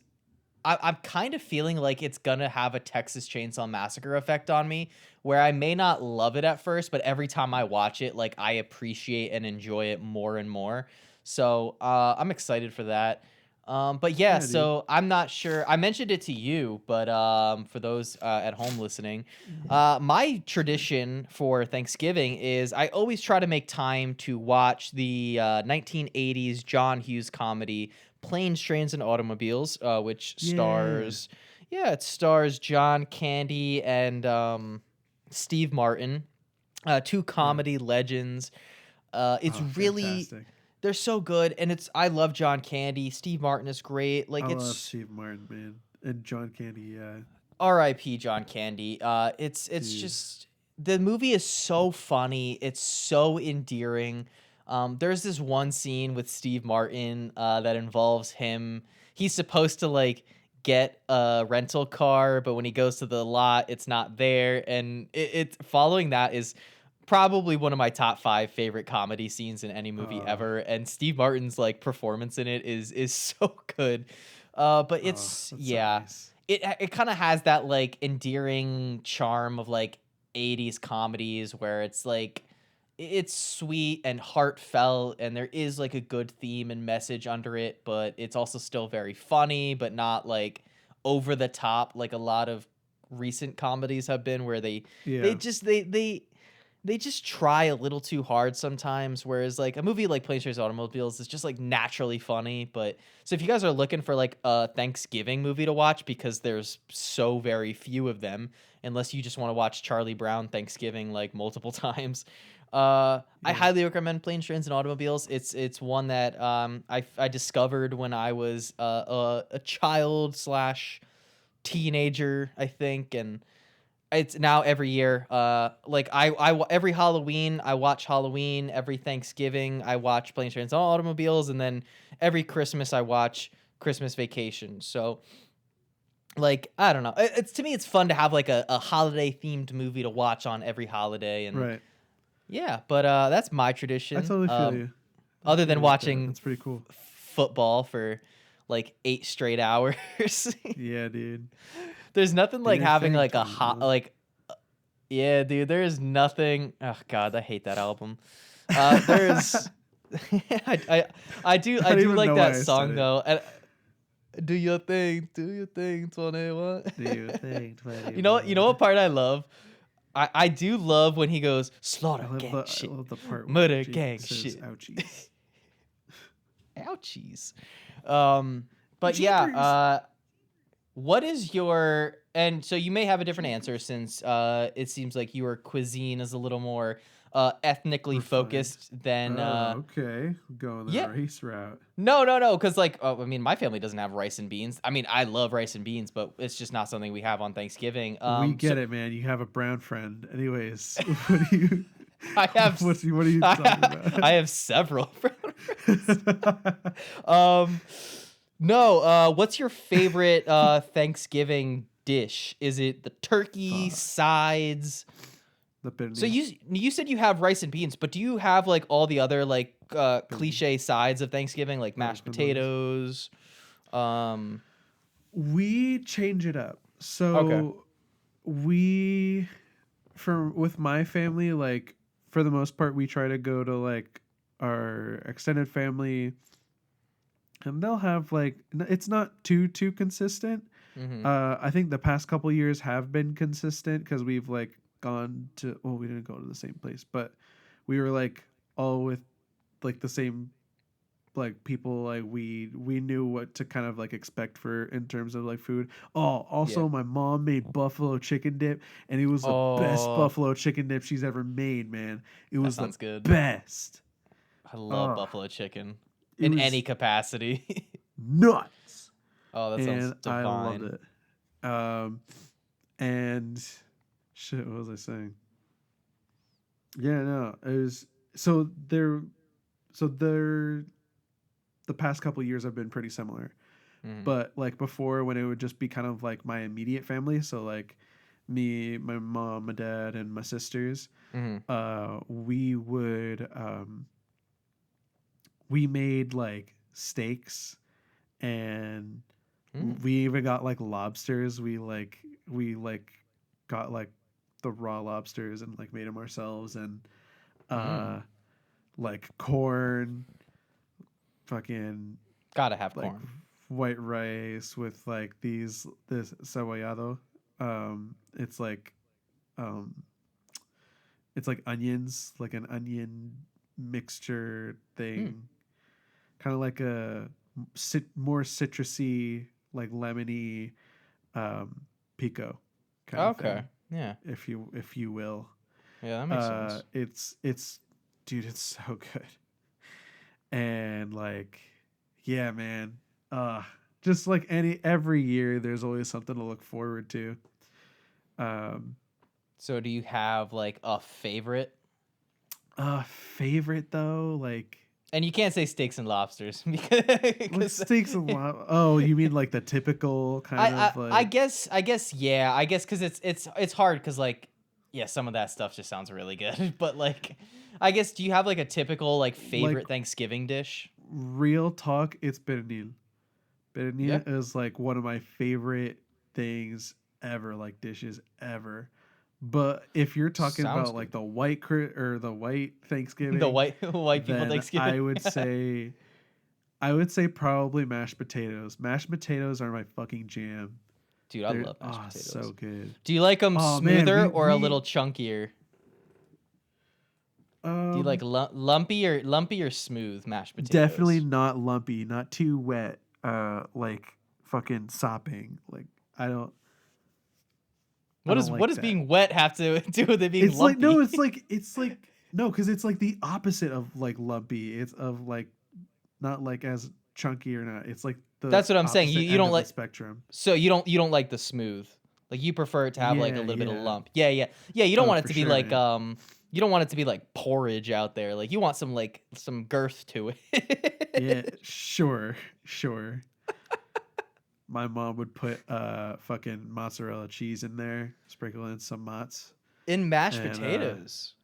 I'm kind of feeling like it's gonna have a Texas Chainsaw Massacre effect on me, where I may not love it at first, but every time I watch it, like I appreciate and enjoy it more and more. So I'm excited for that. But yeah, Yeah, dude. so I'm not sure. I mentioned it to you, but for those at home listening, my tradition for Thanksgiving is I always try to make time to watch the 1980s John Hughes comedy Planes, Trains, and Automobiles, which Yeah. stars, yeah, it stars John Candy and Steve Martin, two Yeah. comedy legends. It's Oh, really fantastic. they're so good, and I love John Candy. Steve Martin is great. I Like love it's Steve Martin, man, and John Candy. Yeah, R.I.P. John Candy. It's dude. just the movie is so funny. It's so endearing. There's this one scene with Steve Martin that involves him. He's supposed to like get a rental car, but when he goes to the lot, it's not there. And it following that is probably one of my top 5 favorite comedy scenes in any movie Uh, ever. And Steve Martin's like performance in it is so good. But it's that's so yeah, nice. it kind of has that like endearing charm of like 80s comedies where it's like it's sweet and heartfelt and there is like a good theme and message under it, but it's also still very funny but not like over the top like a lot of recent comedies have been where they Yeah, just they just try a little too hard sometimes, whereas like a movie like Planes, Trains, Automobiles is just like naturally funny. But so if you guys are looking for like a Thanksgiving movie to watch, because there's so very few of them, unless you just want to watch Charlie Brown Thanksgiving like multiple times, I yeah. highly recommend Planes, Trains, and Automobiles. It's one that I discovered when I was a child slash teenager, I think, and it's now every year. Like every Halloween I watch Halloween. Every Thanksgiving I watch Planes, Trains, and Automobiles, and then every Christmas I watch Christmas Vacation. So like I don't know. It's to me it's fun to have like a holiday themed movie to watch on every holiday, and Right. yeah. But that's my I tradition. totally feel you. I Other totally than get that. watching That's pretty cool. football for like 8 straight hours. Yeah, dude. There's nothing Do like your having thing, like a hot 21. like yeah, dude. There is nothing. Oh God, I hate that album. There's I do I don't even like know that why I said song it. though. And, do your thing, 21. Do your thing, 21. You know what part I love? I do love when he goes slaughter I gang shit, love the part where murder Jake gang says shit. ouchies. Ouchies. But yeah, Jeepers. what is your and so you may have a different answer since it seems like your cuisine is a little more ethnically Refined. focused than Oh, okay. Going the yeah. race route. No, because like I mean, my family doesn't have rice and beans. I mean, I love rice and beans, but it's just not something we have on Thanksgiving. We get So it, man. You have a brown friend. Anyways, what do you? I have what are you talking about? I have several friends. Um, No, what's your favorite Thanksgiving dish? Is it the turkey, Fuck. sides? The So pernil. you said you have rice and beans, but do you have like all the other like cliche sides of Thanksgiving, like Like mashed pernil. potatoes? Um, We change it up. okay. So we for with my family, like for the most part we try to go to like our extended family, and they'll have like it's not too consistent. Mm-hmm. I think the past couple years have been consistent because we've like gone to, well, we didn't go to the same place, but we were like all with like the same like people, like we knew what to kind of like expect for in terms of like food. Oh, Yeah. also my mom made buffalo chicken dip, and it was the best Oh, buffalo chicken dip she's ever made, man. It that was the sounds good. best. I love Oh, buffalo chicken it in any was capacity. nuts, Oh, that sounds and I loved divine. it. And shit, what was I saying? Yeah, no, it was so there. So there, the past couple years have been pretty similar. Mm-hmm. But like before, when it would just be kind of like my immediate family, so like me, my mom, my dad, and my sisters, Mm-hmm. we would we made like steaks, and Mm. we even got like lobsters. We got like the raw lobsters and like made them ourselves, and Mm. uh like corn, fucking Gotta have like corn. white rice with like this cebollado. It's um it's like onions, like an onion mixture Mm. thing, kind of like a more citrusy, like lemony pico kind of Okay. thing, Yeah. if you will. Yeah, that makes sense. It's dude, it's so good. And like, yeah, man. Uh just like every year there's always something to look forward to. Um So do you have like a favorite? favorite though, like And you can't say steaks and lobsters like because steaks and oh, you mean like the typical kind of I like guess yeah, I guess because it's hard because like yeah, some of that stuff just sounds really good, but like I guess do you have like a typical like like favorite Thanksgiving dish? real talk, it's pernil. Yeah, Pernil is like one of my favorite things ever, like dishes ever. But if you're talking sounds about like good. the white or the white The Thanksgiving, white people then Thanksgiving. I would say probably mashed potatoes. Mashed potatoes are my fucking jam. Dude, I They're love mashed so potatoes. good. Do you like them Oh man, smoother or a we little chunkier? Do you like um lumpy or smooth mashed definitely potatoes? not lumpy, not too wet. Like fucking sopping. Like I don't I don't What like does that. being wet have to do with it being It's like no, lumpy? it's like no, because it's like the opposite of like lumpy. It's of like not like as chunky or not. It's like the That's what I'm saying. opposite You end don't of the like spectrum. so you don't like the smooth. Like you prefer it to have like a Yeah, little bit of yeah. lump. Yeah, yeah. Yeah, you don't Oh, want it for to be sure, like man. you don't want it to be like porridge out there. Like you want some girth to Yeah, it. sure, sure. My mom would put fucking mozzarella cheese in there, sprinkle in some mozz, In mashed and potatoes.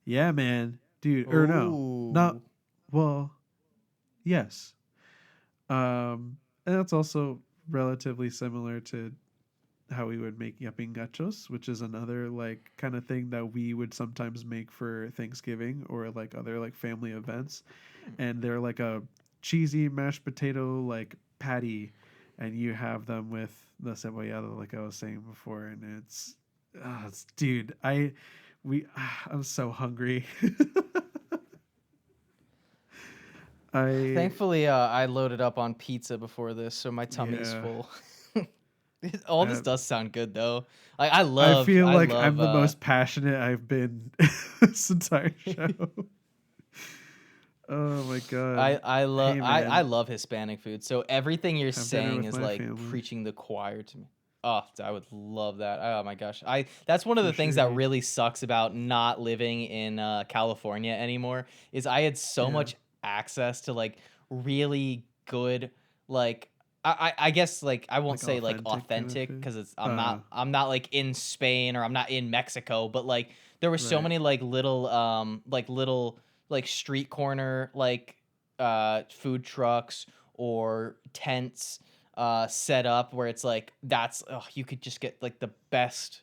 yeah, man, dude. Or no, not Ooh. well. Yes. And that's also relatively similar to how we would make yaping gachos, which is another like kind of thing that we would sometimes make for Thanksgiving or like other like family events. And they're like a cheesy mashed potato like patty, and you have them with the cebollado, like I was saying before, and it's dude, I'm so hungry. I Thankfully, I loaded up on pizza before this, so my tummy's yeah. full. All this Uh, does sound good though. Like feel I like love I'm the most passionate I've been this entire show. Oh my god. Hey I man, love Hispanic food. So everything you're have dinner saying with is my like family preaching the choir to me. Oh, I would love that. Oh my gosh. I That's one of for the things sure, that dude. really sucks about not living in California anymore is I had so Yeah. much access to like really good like I guess like I won't Like say like authentic kind of authentic food. because it's Uh, I'm not like in Spain or I'm not in Mexico, but like there were so right. many like little like street corner like food trucks or tents set up where it's like that's you could just get like the best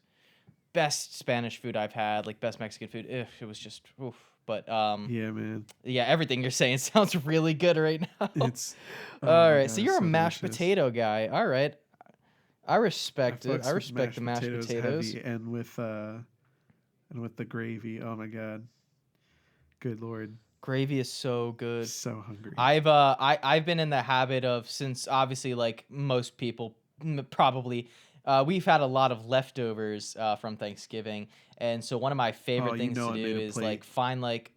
Spanish food I've had, like best Mexican food. Ugh, it was just oof. But Yeah, man. yeah, everything you're saying sounds really good right now. It's oh All my right, so god, it's you're a so mashed delicious. potato guy. All right, I I respect it. I fucks with respect the mashed mashed potatoes potatoes. heavy and with the gravy. Oh my god. Good lord. Gravy is so good. So hungry. I've been in the habit of since obviously like most people probably we've had a lot of leftovers from Thanksgiving, and so one of my Oh, favorite you things know to I do made a is like plate. find like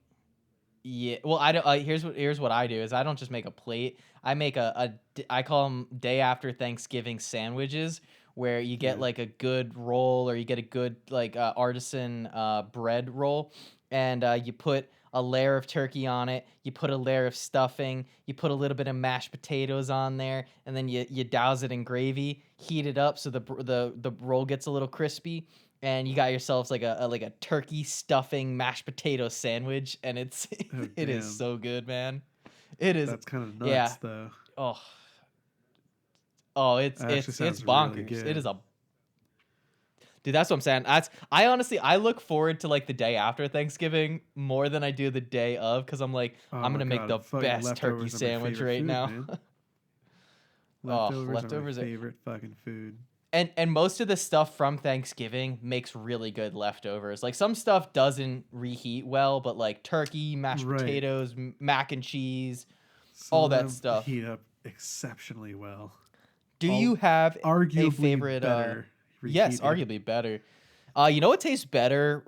yeah, well, I don't. Here's what I do is I don't just make a plate. I make I call them day after Thanksgiving sandwiches, where you get Yeah. like a good roll or you get a good like artisan bread roll, and you put a layer of turkey on it. You put a layer of stuffing. You put a little bit of mashed potatoes on there, and then you douse it in gravy. Heat it up so the roll gets a little crispy, and you got yourselves like a turkey stuffing mashed potato sandwich, and it's Oh it is damn. so good, man. It is, That's kind of yeah. nuts though. Oh, oh, That actually it's sounds really bonkers. It good. is a dude. That's what I'm saying. That's I honestly I look forward to like the day after Thanksgiving more than I do the day of because I'm like Oh I'm my gonna make god, the fucking best turkey leftovers are my sandwich favorite right food, now. man. Oh, Leftovers are my leftovers are favorite fucking food. and most of the stuff from Thanksgiving makes really good leftovers. Like some stuff doesn't reheat well, but like turkey, mashed Right. potatoes, mac and cheese, Some all of that them stuff. heat up exceptionally well. Do All you have a arguably favorite better yes, reheated. arguably better. You know what tastes better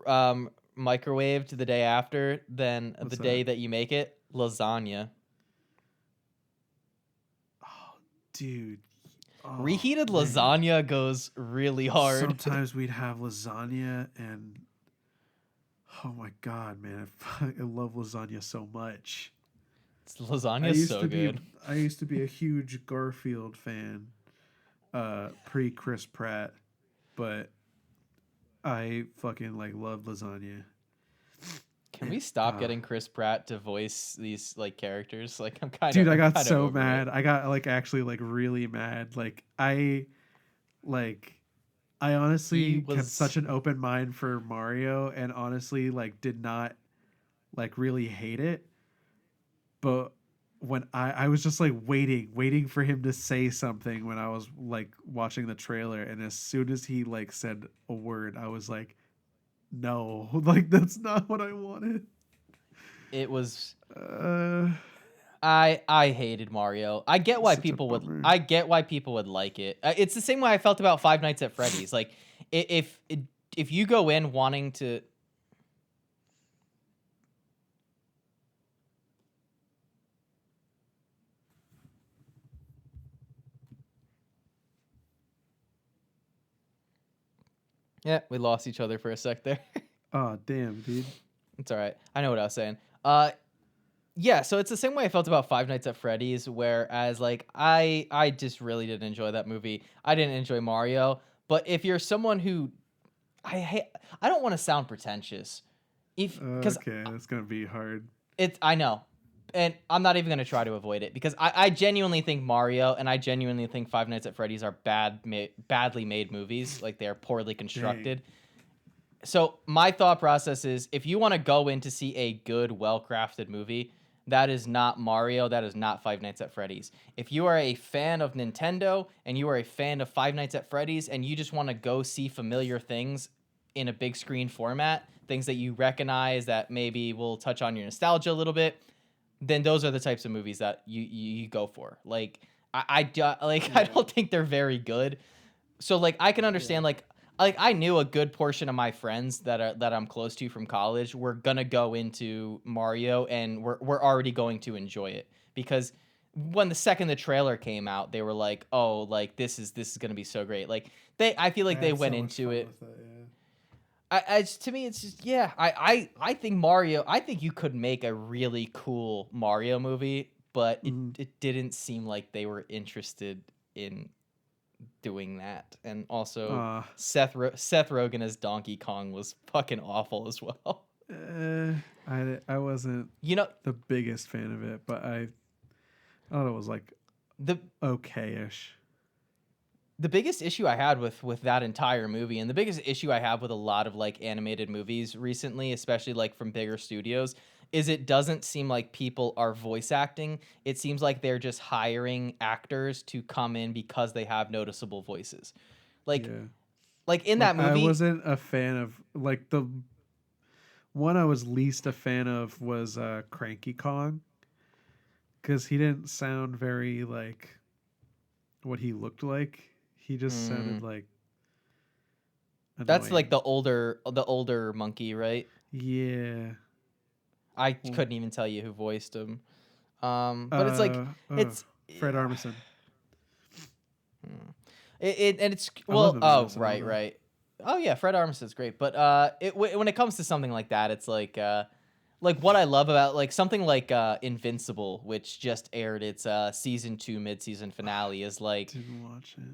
microwaved the day after than What's the that? day that you make it? Lasagna. Oh, dude. Oh, Reheated man. lasagna goes really hard. Sometimes we'd have lasagna and oh my god, man. I love lasagna so much. I Lasagna's used so to be good. I used to be a huge Garfield fan pre Chris Pratt, but I fucking like love lasagna. Can we And stop getting Chris Pratt to voice these like characters? Like dude, I I'm got kind of so over mad. it. I got like actually like really mad. Like I He honestly had was such an open mind for Mario and honestly like did not like really hate it. But when I was just like waiting for him to say something when I was like watching the trailer, and as soon as he like said a word, I was like, no, like that's not what I wanted. it was Uh, I hated Mario. such a bummer. I get why people would like it. It's the same way I felt about Five Nights at Freddy's. Like if you go in wanting to yeah, we lost each other for a sec there. Oh damn, dude. It's all right. I know what I was saying. Yeah, so it's the same way I felt about Five Nights at Freddy's, whereas like I just really didn't enjoy that movie. I didn't enjoy Mario, but if you're someone who I hate, I don't want to sound pretentious, if because Okay, that's gonna be hard. it's I know, and I'm not even gonna try to avoid it because I genuinely think Mario and I genuinely think Five Nights at Freddy's are badly made movies. Like they're poorly Dang. constructed. So my thought process is if you want to go in to see a good, well-crafted movie, that is not Mario, that is not Five Nights at Freddy's. If you are a fan of Nintendo and you are a fan of Five Nights at Freddy's and you just want to go see familiar things in a big screen format, things that you recognize that maybe will touch on your nostalgia a little bit, then those are the types of movies that you go for. Like I Yeah. don't think they're very good. So like I can Yeah. understand like I knew a good portion of my friends that I'm close to from college were gonna go into Mario and we're already going to enjoy it because when the second the trailer came out they were like, oh, like this is gonna be so great. Like I feel I like they had went so much into fun it. with that, yeah. To me it's just yeah I think Mario, I think you could make a really cool Mario movie, but Mhm. it didn't seem like they were interested in doing that. And also Uh, Seth Rogen as Donkey Kong was fucking awful as well. I wasn't You know, the biggest fan of it, but I thought it was like the okay-ish. the biggest issue I had with that entire movie, and the biggest issue I have with a lot of like animated movies recently, especially like from bigger studios, is it doesn't seem like people are voice acting. It seems like they're just hiring actors to come in because they have noticeable voices. Like Yeah. like in Like that I movie, wasn't a fan of like the one I was least a fan of was Cranky Kong because he didn't sound very like what he looked like. He just sounded mm, like that's like annoying. the older monkey, right? Yeah. I Well, couldn't even tell you who voiced him. But it's like it's Fred Armisen. hmm. It and it's I love well. him in Oh, this. I don't right, know. right. Oh yeah, Fred Armisen's great, but when it comes to something like that, it's like what I love about like something like Invincible, which just aired its season 2 mid-season finale, is like Didn't watch it.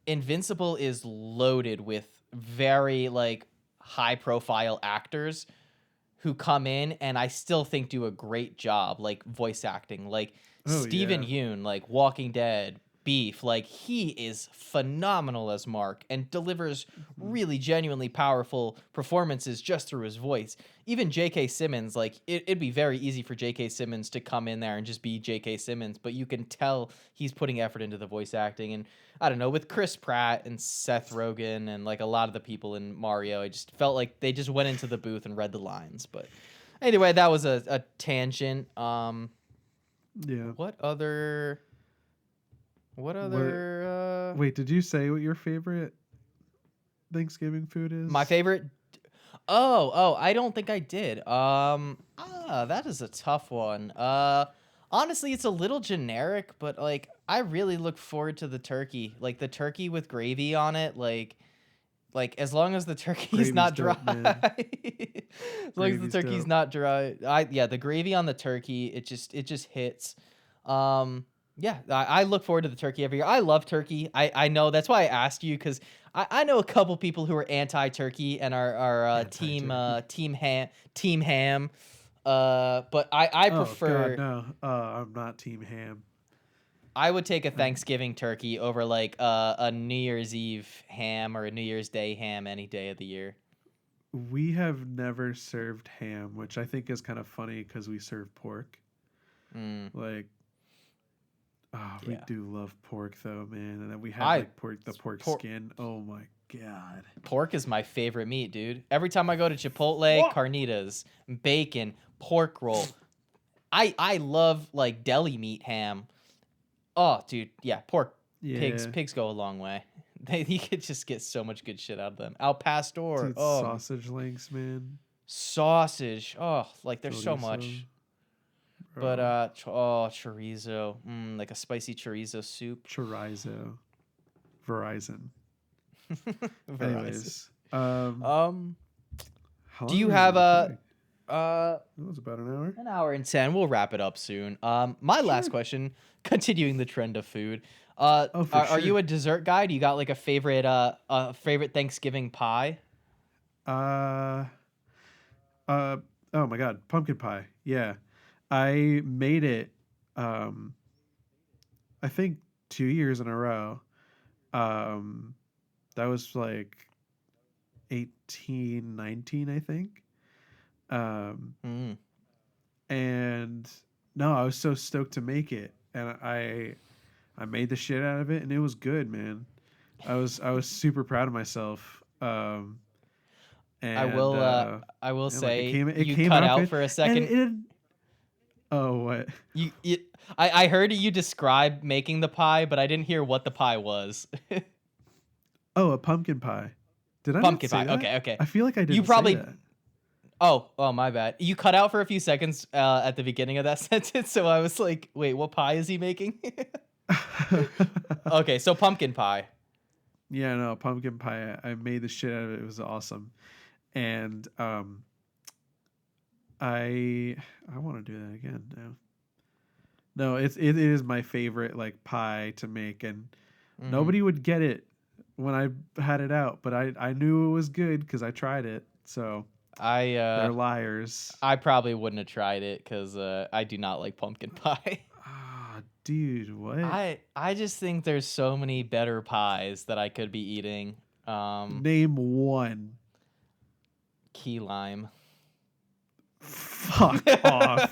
Invincible is loaded with very like high profile actors who come in and I still think do a great job, like voice acting, like Oh Steven yeah. Yeun, like Walking Dead, Beef, like he is phenomenal as Mark and delivers Mhm. really genuinely powerful performances just through his voice. Even J.K. Simmons, like it'd be very easy for J.K. Simmons to come in there and just be J.K. Simmons, but you can tell he's putting effort into the voice acting. And I don't know, with Chris Pratt and Seth Rogen and like a lot of the people in Mario, I just felt like they just went into the booth and read the lines. But anyway, that was a tangent. Yeah. What other what What? other Wait, did you say what your favorite Thanksgiving food my is? favorite oh, I don't think I did. That is a tough one. Honestly, it's a little generic, but like I really look forward to the turkey. Like the turkey with gravy on it, like as long as the turkey's Gravy's not dry. dope, man. As long as the Gravy's turkey's dope. not dry. Yeah, the gravy on the turkey, it just hits. Um yeah, I look forward to the turkey every year. I love turkey. I know that's why I asked you because I know a couple people who are anti-turkey and are Anti-turkey. team ham. But I Oh God, prefer no. I'm not Team Ham. I would take a I'm, Thanksgiving turkey over like a New Year's Eve ham or a New Year's Day ham any day of the year. we have never served ham, which I think is kind of funny because we serve pork. Mm, Like, oh, we yeah, do love pork though, man. And then we had I like the pork pork skin. Oh my God. pork is my favorite meat, dude. Every time I go to Chipotle, What? carnitas, bacon, pork roll. I love like deli meat ham. Oh, dude, yeah, pork Yeah, pigs go a long way. You could just get so much good shit out of them. Al pastor, dude, sausage links, man. sausage. Oh, like there's so Chorizo, much. But bro. chorizo, like a spicy chorizo soup. Chorizo, Verizon. Verizon. Anyways, Um, how do long you have we been have recording? uh That was about an hour. an hour and 10? We'll wrap it up soon. My last Sure. question, continuing the trend of food. Oh, for Are you sure. a dessert guy? Do you got like a favorite Thanksgiving pie? Uh, uh. Oh my God, pumpkin pie. Yeah, I made it. Um, I think 2 years in a row. Um, that was like 18, 19, I think. Um, Mm. and no, I was so stoked to make it, and I made the shit out of it, and it was good, man. I was super proud of myself. I And will I will and like say it you came cut out out good, for a and second. oh what You I heard you describe making the pie, but I didn't hear what the pie was. oh a pumpkin pie. Did I not Pumpkin say pie. that? Okay, okay. I feel like I You didn't say probably that. oh, my bad. You cut out for a few seconds at the beginning of that sentence, so I was like, wait, what pie is he making? Okay, so pumpkin pie. Yeah, no, pumpkin pie. I made the shit out of it. It was awesome. And I want to do that again now. No, it is my favorite like pie to make, and Mhm. nobody would get it when I had it out, but I knew it was good because I tried it. So they're I liars. I probably wouldn't have tried it because I do not like pumpkin pie. Ah, dude, what? I just think there's so many better pies that I could be eating. Name one. Key lime. Fuck off.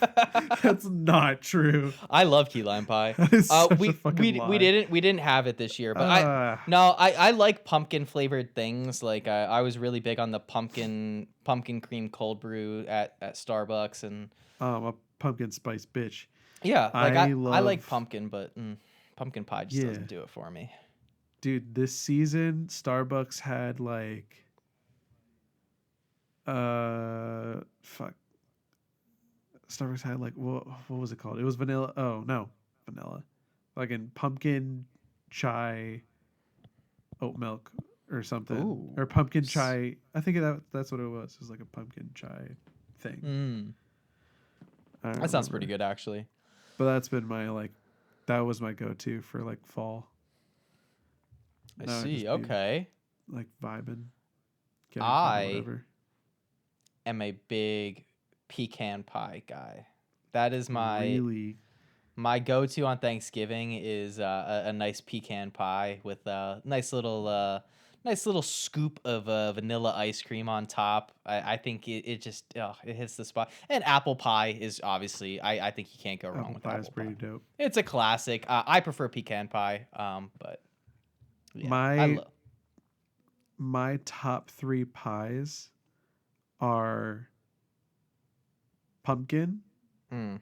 That's not true. I love key lime pie. That is such We a fucking lie. we didn't have it this year, but Ah. I like pumpkin flavored things. Like I was really big on the pumpkin cream cold brew at Starbucks, and A pumpkin spice bitch. yeah, like I I like love- pumpkin, but pumpkin pie just Yeah. doesn't do it for me. Dude, this season Starbucks had like fuck. Starbucks had like what was it called? It was vanilla. Oh no, vanilla. Like in pumpkin chai oat milk or something. Ooh. Or pumpkin chai. I think that's what it was. It was like a pumpkin chai thing. Mm, I don't that sounds pretty remember. good, actually. But that's been my like that was my go-to for like fall. I Now see. just be, Okay. like vibing. Getting I- whatever. Am a big pecan pie guy. That is Really my go-to on Thanksgiving is a nice pecan pie with a nice little scoop of vanilla ice cream on top. I think it just it hits the spot. And apple pie is obviously I think you can't go wrong apple with pie apple is pretty pie. dope. It's a classic. I prefer pecan pie. But yeah, My- My top 3 pies are pumpkin, Mm,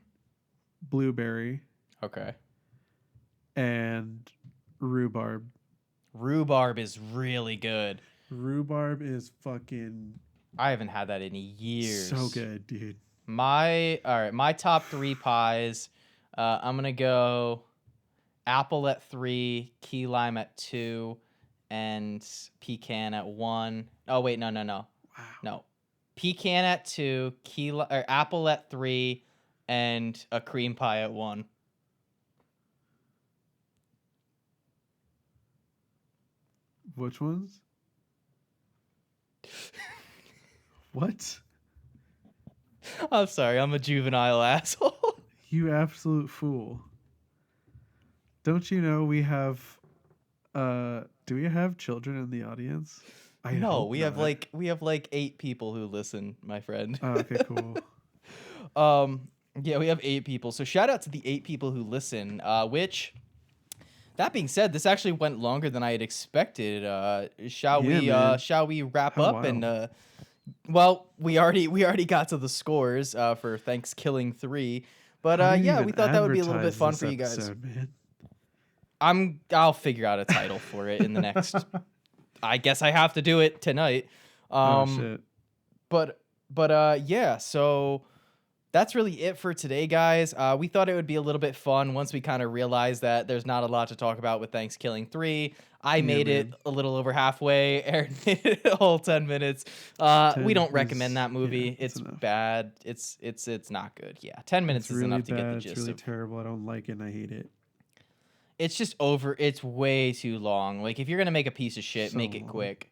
blueberry, okay. and rhubarb. Rhubarb is really good. Rhubarb is fucking I haven't had that in years. so good, dude. My top 3 pies. I'm gonna go apple at 3, key lime at 2, and pecan at 1. Oh wait, no. Wow. No. Pecan at 2, or apple at 3, and a cream pie at 1. Which ones? What? I'm sorry, I'm a juvenile asshole. You absolute fool. Don't you know we have do we have children in the audience? I No, hope we have not. like 8 people who listen, my friend. Oh, okay, cool. Yeah, we have 8 people. So shout out to the 8 people who listen. Which, that being said, this actually went longer than I had expected. Shall we wrap How up and well, we already got to the scores for Thankskilling 3, but How do you yeah, even we thought that would be a little bit advertise fun this for you guys. episode, man? I'll figure out a title for it in the next. I guess I have to do it tonight. Oh shit. But yeah, so that's really it for today, guys. We thought it would be a little bit fun once we kind of realized that there's not a lot to talk about with Thankskilling 3. I made it man. a little over halfway. Aaron made it a whole 10 minutes. We 10 don't is- recommend that movie. yeah, that's it's enough. bad. It's not good. Yeah, 10 minutes It's is really enough to bad. get the It's gist really of. terrible. I don't like it and I hate it. It's just over. It's way too long. Like if you're gonna make a piece of shit, So make it long. quick.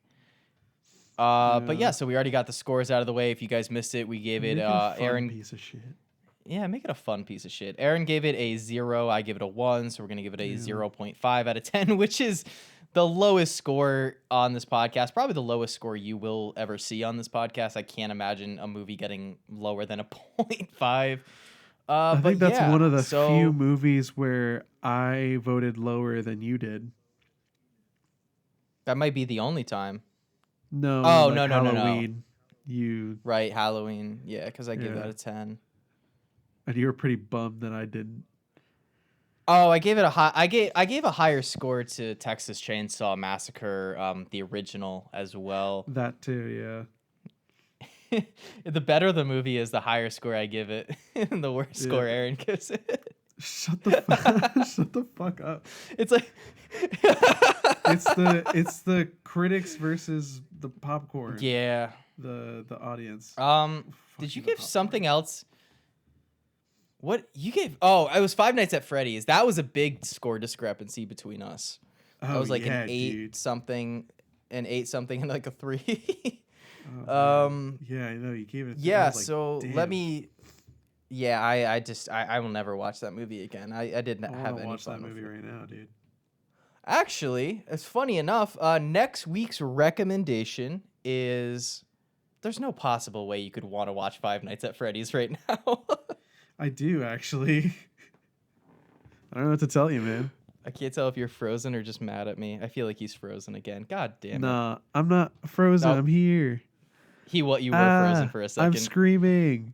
But Yeah. yeah, so we already got the scores out of the way. If you guys missed it, we gave it Make it a fun Aaron. piece of shit. Yeah, make it a fun piece of shit. Aaron gave it a 0. I give it a 1. So we're gonna give it a Yeah. 0.5 out of 10, which is the lowest score on this podcast. Probably the lowest score you will ever see on this podcast. I can't imagine a movie getting lower than a 0.5. I But think that's yeah, one of the so- few movies where I voted lower than you did. That might be the only time. No. Oh, like no. Halloween. You Right, Halloween. Yeah, because I gave Yeah. that a 10. and you were pretty bummed that I didn't. Oh, I gave it a high. I gave a higher score to Texas Chainsaw Massacre, the original as well. That too, The better the movie is, the higher score I give it, and the worse Yeah. score Aaron gives it. yeah. Shut the shut the fuck up. It's like It's the critics versus the popcorn. yeah. The audience. Did you Fucking give popcorn. something else? What you gave? Oh, it was Five Nights at Freddy's. That was a big score discrepancy between us. That Oh was like yeah, an eight dude. something, and like a 3. Oh man. um, Yeah, I know you gave it. I yeah. was like, So let damn. me. Yeah, I will never watch that movie again. I didn't I want have to any watch that fun with movie it. right now, dude. Actually, it's funny enough. Next week's recommendation is. There's no possible way you could want to watch Five Nights at Freddy's right now. I do actually. I don't know what to tell you, man. I can't tell if you're frozen or just mad at me. I feel like he's frozen again. God damn it. Nah, I'm not frozen. Nope. I'm here. You were frozen for a I'm second. screaming.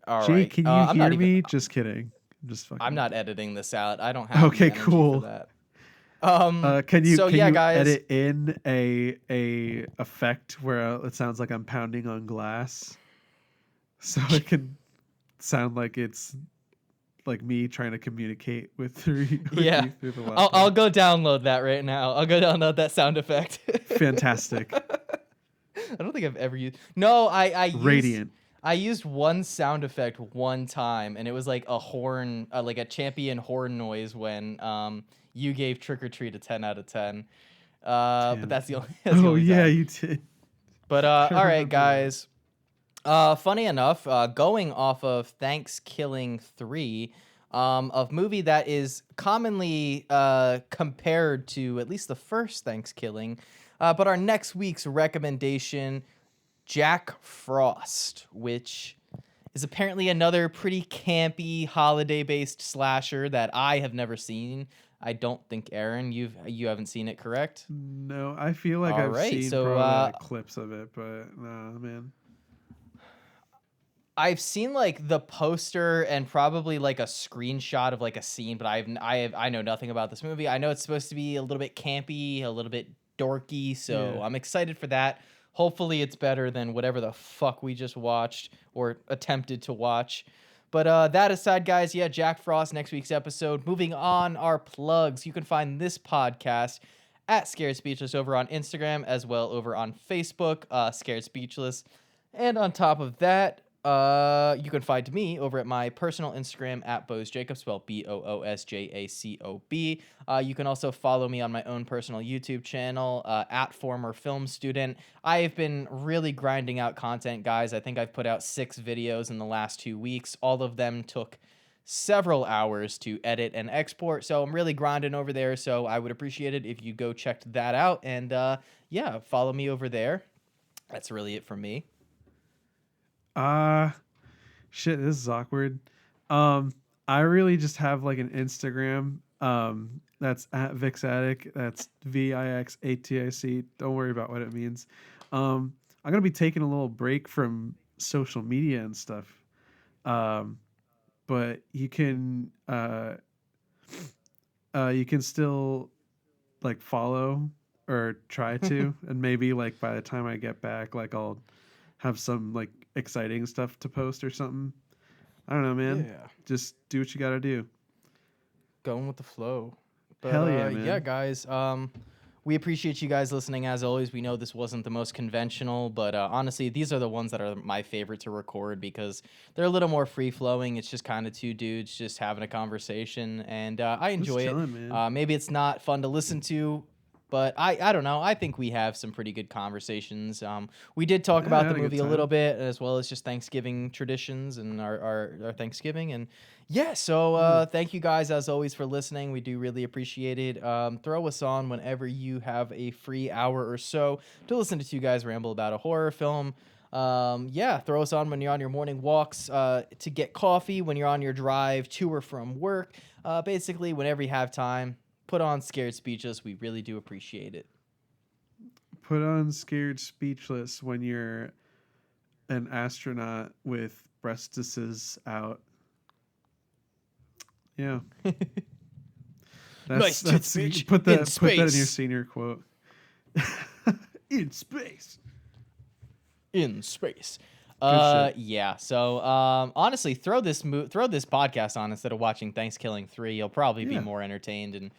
All Jake, right. can you I'm hear not me? even. Just kidding. I'm just fucking. I'm not editing this out. I don't have Okay, the energy cool. for that. Can you So yeah, guys. edit in a effect where it sounds like I'm pounding on glass, so it can sound like it's like me trying to communicate with you Yeah. through the I'll laptop. go download that right now. I'll go download that sound effect. Fantastic. I don't think I've ever used. No, Radiant. I used one sound effect one time, and it was like a horn, like a champion horn noise when you gave Trick or Treat a 10 out of 10. But Damn. that's the only. That's the Oh only yeah, time. you did. But I all right, remember that. guys. Funny enough, going off of Thankskilling 3, of movie that is commonly compared to at least the first Thankskilling, but our next week's recommendation, Jack Frost, which is apparently another pretty campy holiday-based slasher that I have never seen. I don't think, Aaron, you haven't seen it, correct? No, I feel like All I've right, seen so, probably like clips of it, but nah, man. I've seen like the poster and probably like a screenshot of like a scene, but I know nothing about this movie. I know it's supposed to be a little bit campy, a little bit dorky, so Yeah. I'm excited for that. Hopefully it's better than whatever the fuck we just watched or attempted to watch. But that aside, guys, yeah, Jack Frost, next week's episode. Moving on, our plugs. You can find this podcast at Scared Speechless over on Instagram, as well over on Facebook, Scared Speechless. And on top of that, you can find me over at my personal Instagram at BoosJacob, spelled BoosJacob. You can also follow me on my own personal YouTube channel at Former Film Student. I've been really grinding out content, guys. I think I've put out 6 videos in the last 2 weeks. All of them took several hours to edit and export, so I'm really grinding over there. So I would appreciate it if you go check that out, and yeah, follow me over there. That's really it from me. Shit, this is awkward. I really just have like an Instagram. That's at Vixatic. That's VIX8TIC. Don't worry about what it means. I'm gonna be taking a little break from social media and stuff. But you can still like follow or try to, and maybe like by the time I get back, like I'll have some like exciting stuff to post or something. I don't know, man. Yeah. Just do what you gotta do. Going with the flow. But, Hell yeah, man. yeah, guys. We appreciate you guys listening as always. We know this wasn't the most conventional, but honestly, these are the ones that are my favorite to record because they're a little more free flowing. It's just kind of two dudes just having a conversation, and I enjoy it. chilling, man. Maybe it's not fun to listen to, but I don't know. I think we have some pretty good conversations. We did talk Yeah, I about had the a good movie a time. little bit, as well as just Thanksgiving traditions and our Thanksgiving. And yeah, so thank you guys as always for listening. We do really appreciate it. Throw us on whenever you have a free hour or so to listen to two guys ramble about a horror film. Yeah, throw us on when you're on your morning walks to get coffee, when you're on your drive to or from work. Basically, whenever you have time. Put on Scared Speechless. We really do appreciate it. Put on Scared Speechless when you're an astronaut with breastises out. Yeah. Nice tits, bitch. Put In that in your space. senior quote. In space. In space. shit. Yeah. So, honestly, throw this podcast on instead of watching Thankskilling 3. You'll probably be Yeah. more entertained, and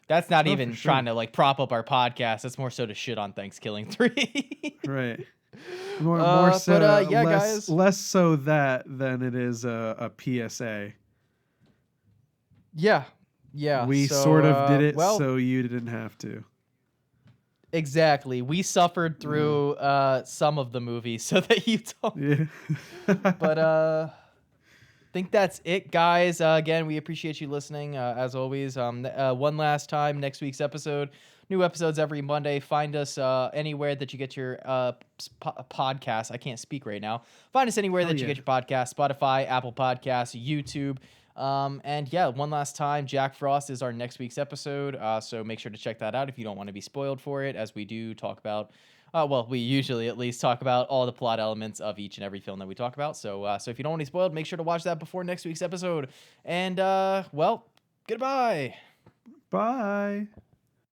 that's not Oh, even for sure. trying to like prop up our podcast. That's more so to shit on Thankskilling 3. Right. More so, but yeah, less guys. less so that than it is a PSA. Yeah. Yeah. We So, sort of did it well, so you didn't have to. exactly. We suffered through some of the movie so that you don't. Yeah. But think that's it, guys. Again, we appreciate you listening as always. One last time, next week's episode. New episodes every Monday. Find us anywhere that you get your podcast. I can't speak right now. Find us anywhere that you get your podcast: Spotify, Apple Podcasts, YouTube. And yeah, one last time, Jack Frost is our next week's episode. So make sure to check that out if you don't want to be spoiled for it, as we do talk about. Well, we usually at least talk about all the plot elements of each and every film that we talk about. So, so if you don't want to be spoiled, make sure to watch that before next week's episode. And well, goodbye. Bye.